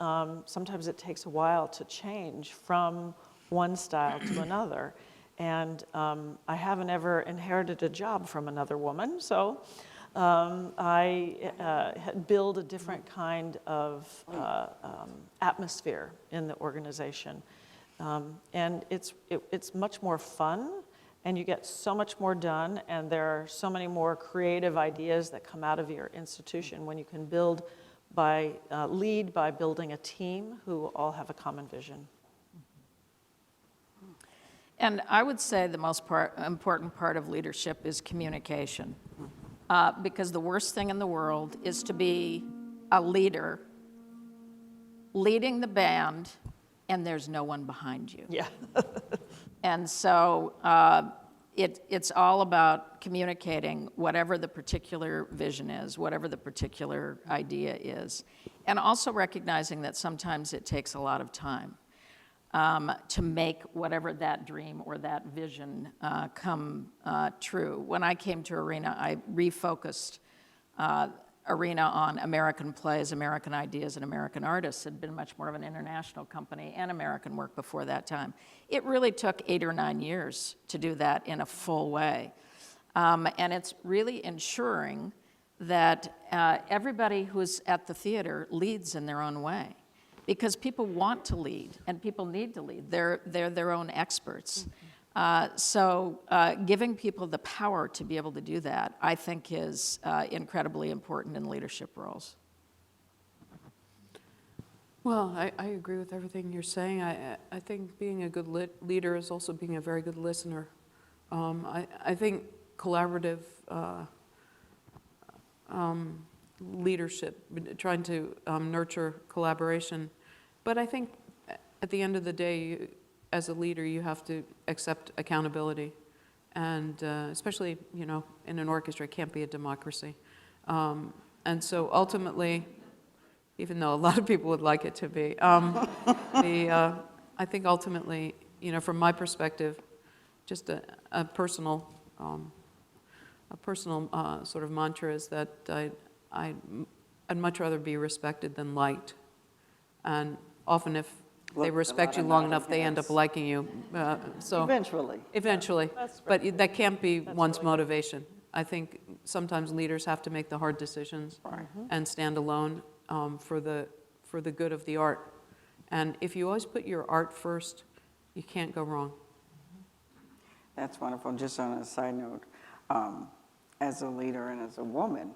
sometimes it takes a while to change from one style to another. And I haven't ever inherited a job from another woman, so I build a different kind of atmosphere in the organization. And it's much more fun, and you get so much more done, and there are so many more creative ideas that come out of your institution when you can lead by building a team who all have a common vision. And I would say the most important part of leadership is communication. Because the worst thing in the world is to be a leader, leading the band, and there's no one behind you. Yeah. And so it's all about communicating whatever the particular vision is, whatever the particular idea is, and also recognizing that sometimes it takes a lot of time to make whatever that dream or that vision come true. When I came to Arena, I refocused Arena on American plays, American ideas, and American artists. It had been much more of an international company and American work before that time. It really took 8 or 9 years to do that in a full way. And it's really ensuring that everybody who's at the theater leads in their own way. Because people want to lead, and people need to lead. They're their own experts. So giving people the power to be able to do that, I think, is incredibly important in leadership roles. Well, I agree with everything you're saying. I think being a good leader is also being a very good listener. I think collaborative leadership, trying to nurture collaboration. But I think at the end of the day, as a leader, you have to accept accountability. And especially, in an orchestra, it can't be a democracy. And so ultimately, even though a lot of people would like it to be, I think ultimately, from my perspective, just a personal sort of mantra is that I'd much rather be respected than liked. And often if they respect you long enough, they end up liking you. So Eventually. But that can't be one's motivation. I think sometimes leaders have to make the hard decisions and stand alone for the good of the art. And if you always put your art first, you can't go wrong. That's wonderful. Just on a side note, as a leader and as a woman,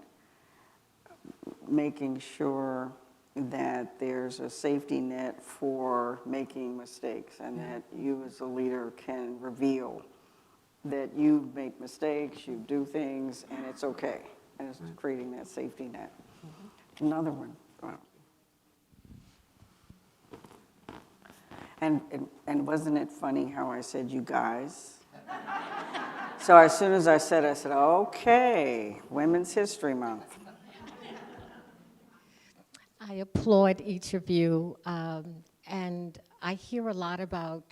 making sure that there's a safety net for making mistakes, and that you as a leader can reveal that you make mistakes, you do things, and it's okay. And it's creating that safety net. Another one. Wow. And wasn't it funny how I said, you guys? So as soon as I said, okay, Women's History Month. I applaud each of you, and I hear a lot about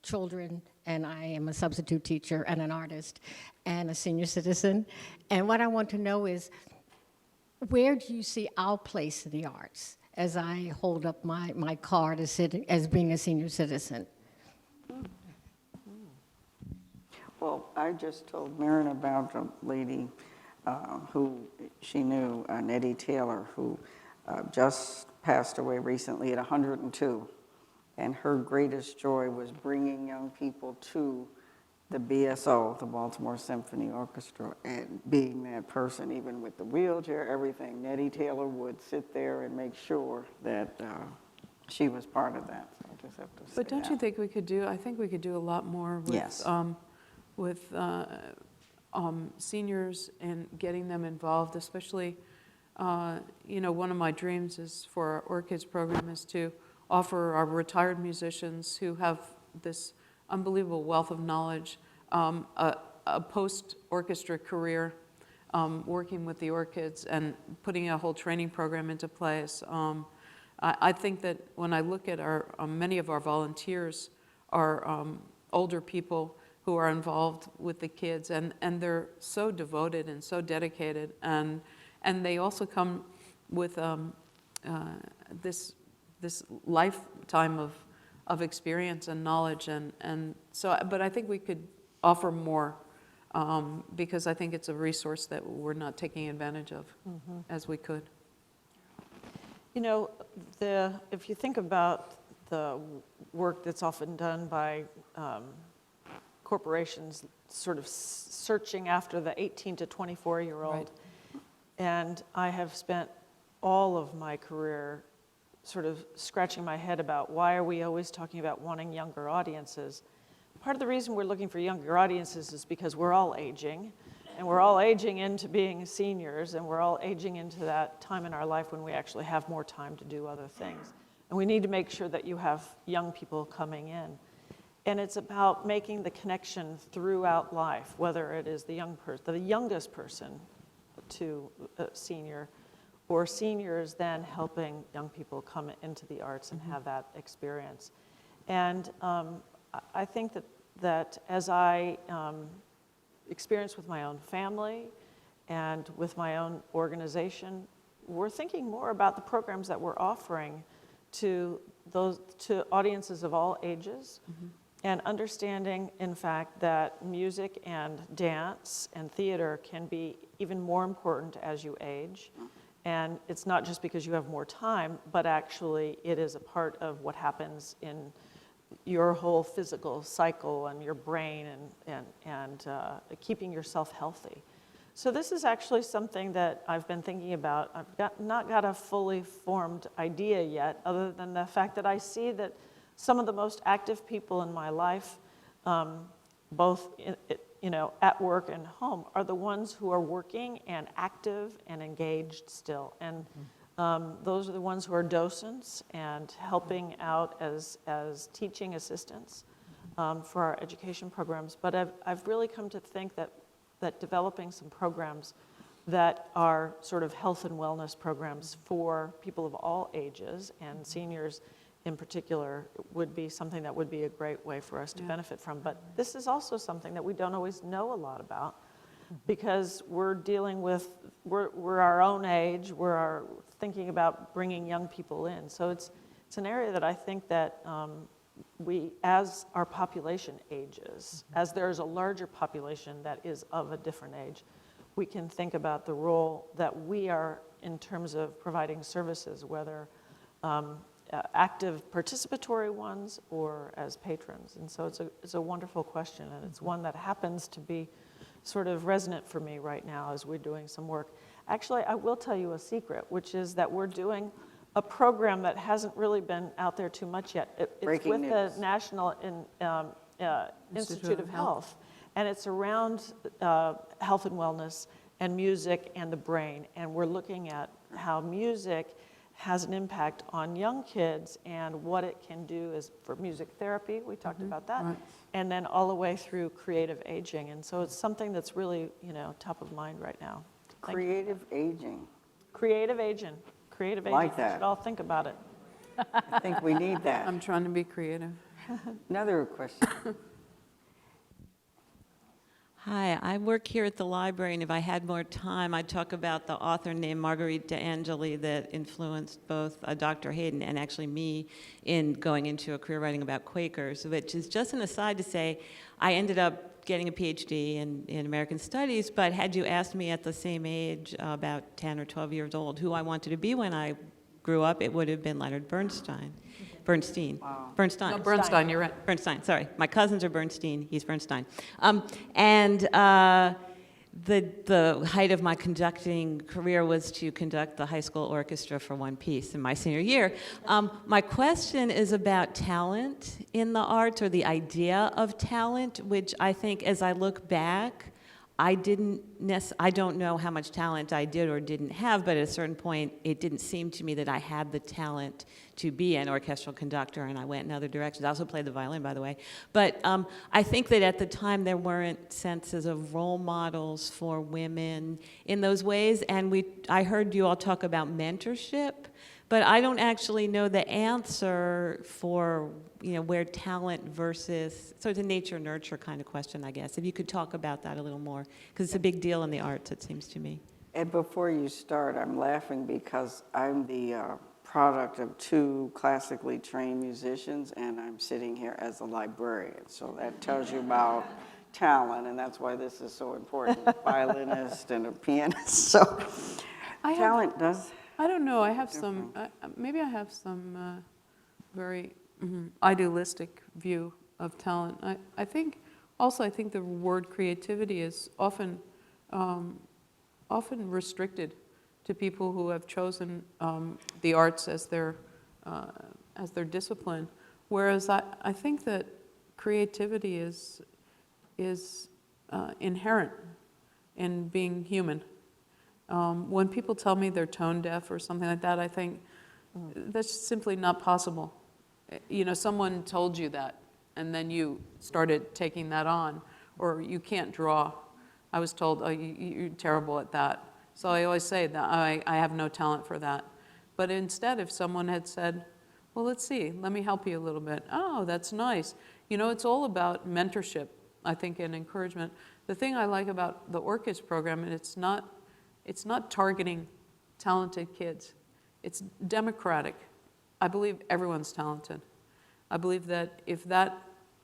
children, and I am a substitute teacher and an artist and a senior citizen. And what I want to know is, where do you see our place in the arts as I hold up my card as being a senior citizen? Well, I just told Marin about a lady who she knew, Nettie Taylor, who just passed away recently at 102. And her greatest joy was bringing young people to the BSO, the Baltimore Symphony Orchestra, and being that person, even with the wheelchair, everything. Nettie Taylor would sit there and make sure that she was part of that. So I just have to say But don't that. you think we could do, I think we could do a lot more with, Yes. with seniors and getting them involved, especially, you know, one of my dreams is for our Orchids program is to offer our retired musicians who have this unbelievable wealth of knowledge, a post-orchestra career, working with the Orchids and putting a whole training program into place. I think that when I look at our, many of our volunteers are older people who are involved with the kids, and they're so devoted and so dedicated, and they also come with this lifetime of experience and knowledge, and so, but I think we could offer more, because I think it's a resource that we're not taking advantage of as we could. You know, if you think about the work that's often done by corporations sort of searching after the 18 to 24-year-old, Right. and I have spent all of my career sort of scratching my head about why are we always talking about wanting younger audiences. Part of the reason we're looking for younger audiences is because we're all aging, and we're all aging into being seniors, and we're all aging into that time in our life when we actually have more time to do other things. And we need to make sure that you have young people coming in. And it's about making the connection throughout life, whether it is the youngest person to a senior, or seniors then helping young people come into the arts and have that experience. And I think that as I experience with my own family and with my own organization, we're thinking more about the programs that we're offering to audiences of all ages, and understanding, in fact, that music and dance and theater can be even more important as you age. And it's not just because you have more time, but actually it is a part of what happens in your whole physical cycle and your brain and keeping yourself healthy. So this is actually something that I've been thinking about. I've not got a fully formed idea yet, other than the fact that I see that some of the most active people in my life, both at work and home, are the ones who are working and active and engaged still. And those are the ones who are docents and helping out as teaching assistants for our education programs. But I've really come to think that developing some programs that are sort of health and wellness programs for people of all ages, and seniors in particular, would be something that would be a great way for us to benefit from. But this is also something that we don't always know a lot about, because we're dealing with, we're our own age, we're thinking about bringing young people in. So it's an area that I think that we, as our population ages, as there's a larger population that is of a different age, we can think about the role that we are in terms of providing services, whether active participatory ones or as patrons. And so it's a wonderful question, and it's one that happens to be sort of resonant for me right now as we're doing some work. Actually, I will tell you a secret, which is that we're doing a program that hasn't really been out there too much yet. It's Breaking with news. the National Institute of Health, and it's around health and wellness and music and the brain. And we're looking at how music has an impact on young kids and what it can do is for music therapy, we talked about that, right. and then all the way through creative aging. And so it's something that's really, top of mind right now. Thank you. Creative aging. Creative aging. Creative aging. Like We that. should all think about it. I think we need that. I'm trying to be creative. Another question. Hi, I work here at the library, and if I had more time, I'd talk about the author named Marguerite d'Angeli that influenced both Dr. Hayden and actually me in going into a career writing about Quakers, which is just an aside to say, I ended up getting a PhD in American Studies, but had you asked me at the same age, about 10 or 12 years old, who I wanted to be when I grew up, it would have been Leonard Bernstein. Bernstein. Wow. Bernstein. No, Bernstein, you're right. Bernstein, sorry. My cousins are Bernstein, he's Bernstein. The height of my conducting career was to conduct the high school orchestra for one piece in my senior year. My question is about talent in the arts, or the idea of talent, which I think as I look back, I don't know how much talent I did or didn't have, but at a certain point, it didn't seem to me that I had the talent to be an orchestral conductor, and I went in other directions. I also played the violin, by the way. But I think that at the time, there weren't senses of role models for women in those ways, and I heard you all talk about mentorship, but I don't actually know the answer for where talent versus, so it's a nature-nurture kind of question, I guess. If you could talk about that a little more, because it's a big deal in the arts, it seems to me. And before you start, I'm laughing because I'm the product of two classically trained musicians, and I'm sitting here as a librarian. So that tells you about talent, and that's why this is so important. A violinist and a pianist. So talent does. I don't know, I have some, maybe I have some very idealistic view of talent. I think the word creativity is often restricted to people who have chosen the arts as their discipline, whereas I think that creativity is inherent in being human. When people tell me they're tone deaf or something like that, I think that's simply not possible. Someone told you that, and then you started taking that on, or you can't draw. I was told, oh, you're terrible at that. So I always say that I have no talent for that. But instead, if someone had said, well, let's see, let me help you a little bit. Oh, that's nice. It's all about mentorship, I think, and encouragement. The thing I like about the Orchestra program, and it's not targeting talented kids. It's democratic. I believe everyone's talented. I believe that if that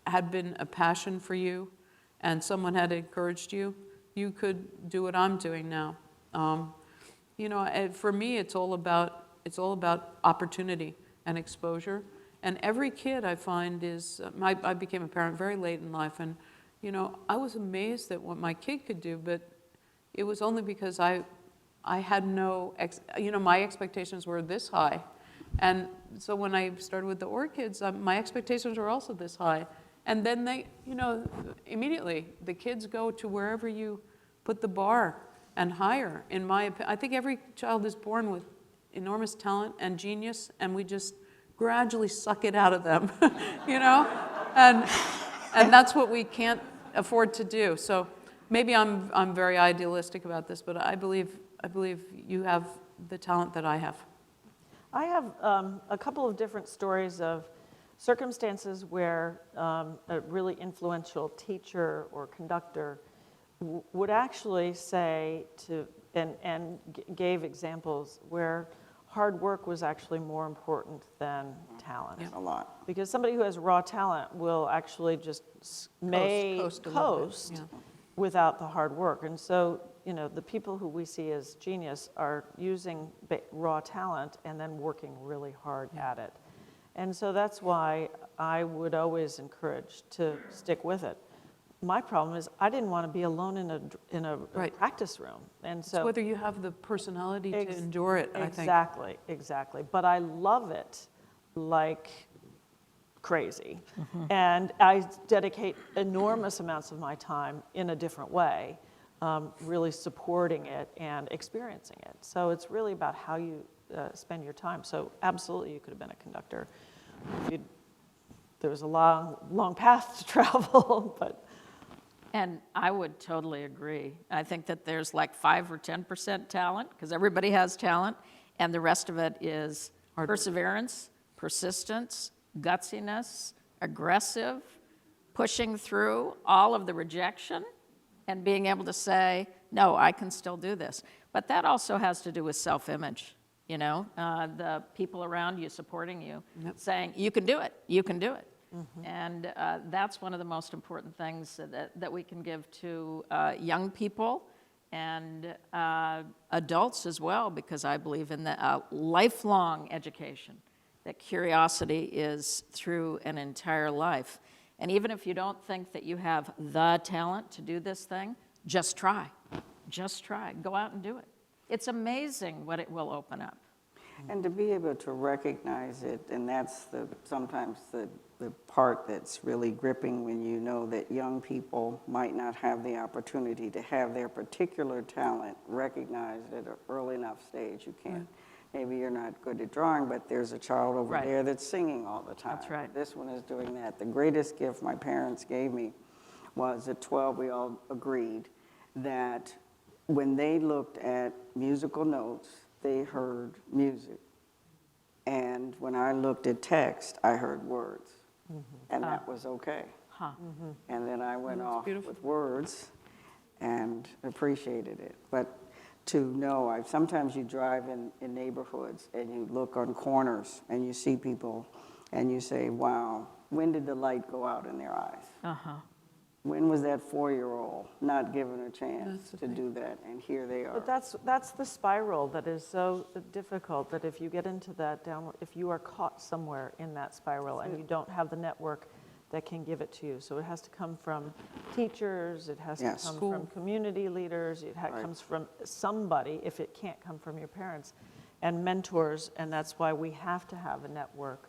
had been a passion for you and someone had encouraged you, you could do what I'm doing now. For me, it's all about opportunity and exposure. And every kid I find is, I became a parent very late in life, and I was amazed at what my kid could do, but it was only because I had my expectations were this high. And so when I started with the Orchids, my expectations were also this high. And then they, immediately, the kids go to wherever you put the bar and higher. I think every child is born with enormous talent and genius, and we just gradually suck it out of them, And that's what we can't afford to do. So maybe I'm very idealistic about this, but I believe you have the talent that I have. I have a couple of different stories of circumstances where a really influential teacher or conductor would actually say and gave examples where hard work was actually more important than talent. A lot. Because somebody who has raw talent will actually just coast without the hard work. And so, the people who we see as genius are using raw talent and then working really hard at it. And so that's why I would always encourage to stick with it. My problem is I didn't want to be alone in a practice room. And so It's whether you have the personality to endure it, I think. Exactly. But I love it like crazy. And I dedicate enormous amounts of my time in a different way, really supporting it and experiencing it. So it's really about how you spend your time. So absolutely, you could have been a conductor. There was a long path to travel, but. And I would totally agree. I think that there's like 5 or 10% talent, because everybody has talent, and the rest of it is perseverance, persistence, gutsiness, aggressive, pushing through all of the rejection, and being able to say, no, I can still do this. But that also has to do with self-image, you know, the people around you supporting you, saying, you can do it, you can do it. And that's one of the most important things that we can give to young people and adults as well, because I believe in the lifelong education, that curiosity is through an entire life. And even if you don't think that you have the talent to do this thing, just try. Just try. Go out and do it. It's amazing what it will open up. And to be able to recognize it, and that's sometimes the part that's really gripping, when you know that young people might not have the opportunity to have their particular talent recognized at an early enough stage. You can't. Maybe you're not good at drawing, but there's a child over there that's singing all the time. That's right. This one is doing that. The greatest gift my parents gave me was at 12, we all agreed that when they looked at musical notes, they heard music. And when I looked at text, I heard words. And that was okay. And then I went off with words and appreciated it. But to know, sometimes you drive in neighborhoods and you look on corners and you see people and you say, wow, when did the light go out in their eyes? When was that 4-year-old not given a chance to do that? And here they are. But that's the spiral that is so difficult, that if you get into that downward, if you are caught somewhere in that spiral and you don't have the network that can give it to you. So it has to come from teachers, it has to come from community leaders, it comes from somebody, if it can't come from your parents, and mentors, and that's why we have to have a network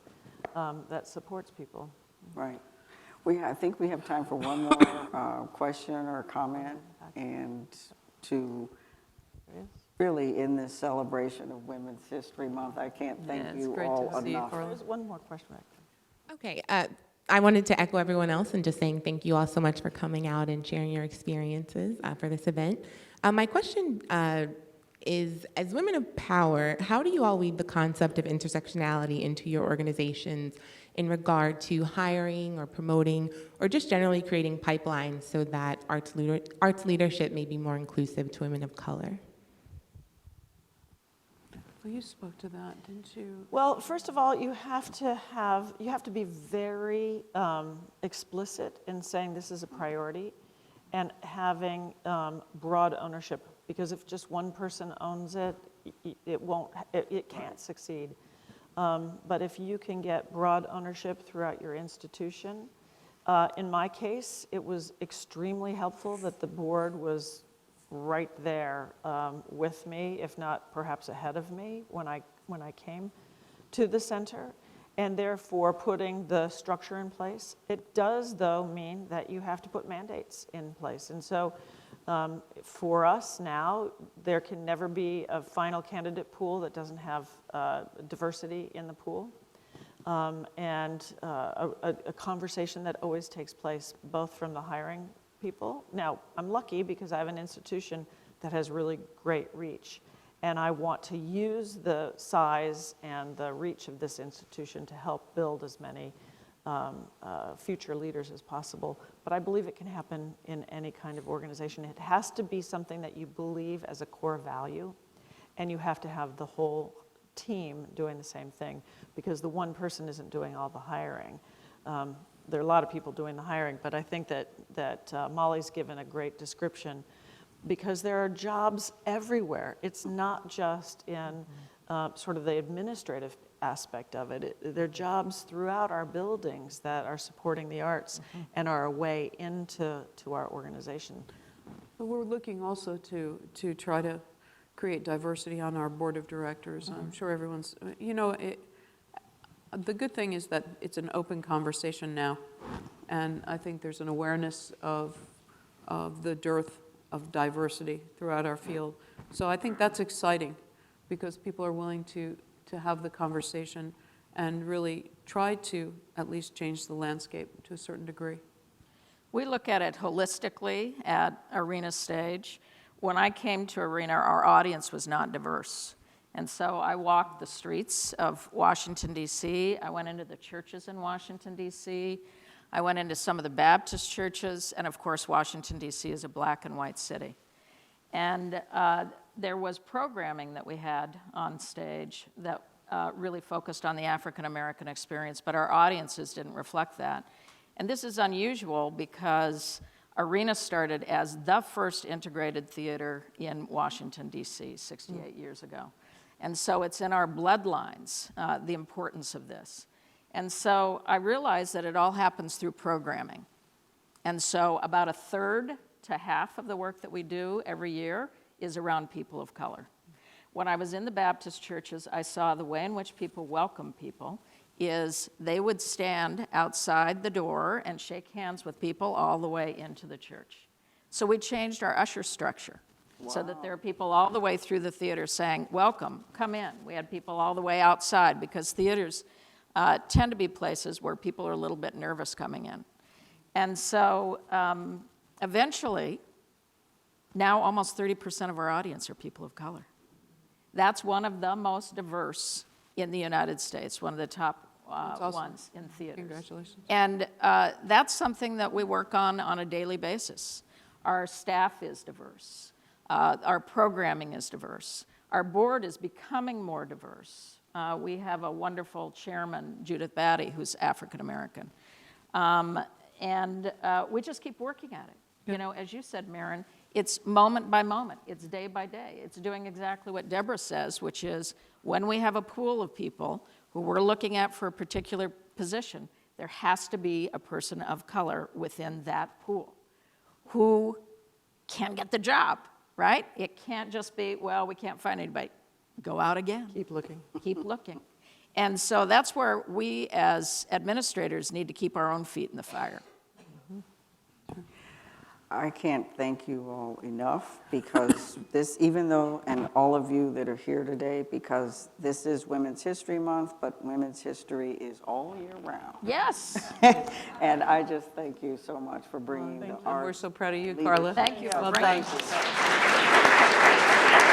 that supports people. Right. I think we have time for one more question or comment, and to really, in this celebration of Women's History Month, I can't thank you all enough. There's one more question. Okay, I wanted to echo everyone else and just saying thank you all so much for coming out and sharing your experiences for this event. My question is, as women of power, how do you all weave the concept of intersectionality into your organizations in regard to hiring or promoting or just generally creating pipelines so that arts leadership may be more inclusive to women of color? Well, you spoke to that, didn't you? Well, first of all, you have to be very explicit in saying this is a priority and having broad ownership, because if just one person owns it, it can't succeed. But if you can get broad ownership throughout your institution, in my case, it was extremely helpful that the board was right there with me, if not perhaps ahead of me, when I came to the center, and therefore putting the structure in place. It does, though, mean that you have to put mandates in place. And so for us now, there can never be a final candidate pool that doesn't have diversity in the pool. And a conversation that always takes place, both from the hiring people. Now, I'm lucky because I have an institution that has really great reach, and I want to use the size and the reach of this institution to help build as many future leaders as possible. But I believe it can happen in any kind of organization. It has to be something that you believe as a core value, and you have to have the whole team doing the same thing, because the one person isn't doing all the hiring. There are a lot of people doing the hiring, but I think that Molly's given a great description, because there are jobs everywhere. It's not just in sort of the administrative aspect of it. There are jobs throughout our buildings that are supporting the arts and are a way into our organization. But we're looking also to try to create diversity on our board of directors. I'm sure everyone's, the good thing is that it's an open conversation now, and I think there's an awareness of the dearth of diversity throughout our field. So I think that's exciting. because people are willing to have the conversation and really try to at least change the landscape to a certain degree. We look at it holistically at Arena Stage. When I came to Arena, our audience was not diverse. And so I walked the streets of Washington, D.C. I went into the churches in Washington, D.C. I went into some of the Baptist churches. And of course, Washington, D.C. is a black and white city. And there was programming that we had on stage that really focused on the African American experience, but our audiences didn't reflect that. And this is unusual because Arena started as the first integrated theater in Washington, D.C., 68 years ago. And so it's in our bloodlines, the importance of this. And so I realized that it all happens through programming. And so about a third to half of the work that we do every year is around people of color. When I was in the Baptist churches, I saw the way in which people welcome people is they would stand outside the door and shake hands with people all the way into the church. So we changed our usher structure so that there are people all the way through the theater saying, welcome, come in. We had people all the way outside because theaters tend to be places where people are a little bit nervous coming in. And so eventually, now almost 30% of our audience are people of color. That's one of the most diverse in the United States, one of the top awesome. ones in theaters. Congratulations. And that's something that we work on a daily basis. Our staff is diverse. Our programming is diverse. Our board is becoming more diverse. We have a wonderful chairman, Judith Batty, who's African American. And we just keep working at it. Yeah. You know, as you said, Marin, it's moment by moment. It's day by day. It's doing exactly what Deborah says, which is when we have a pool of people who we're looking at for a particular position, there has to be a person of color within that pool who can get the job, right? It can't just be, well, we can't find anybody. Go out again. Keep looking. Keep looking. And so that's where we as administrators need to keep our own feet in the fire. I can't thank you all enough because this, even though, and all of you that are here today, because this is Women's History Month, but Women's History is all year round. Yes. And I just thank you so much for bringing the art. We're so proud of you, Carla. Thank you for Well, bringing thank you.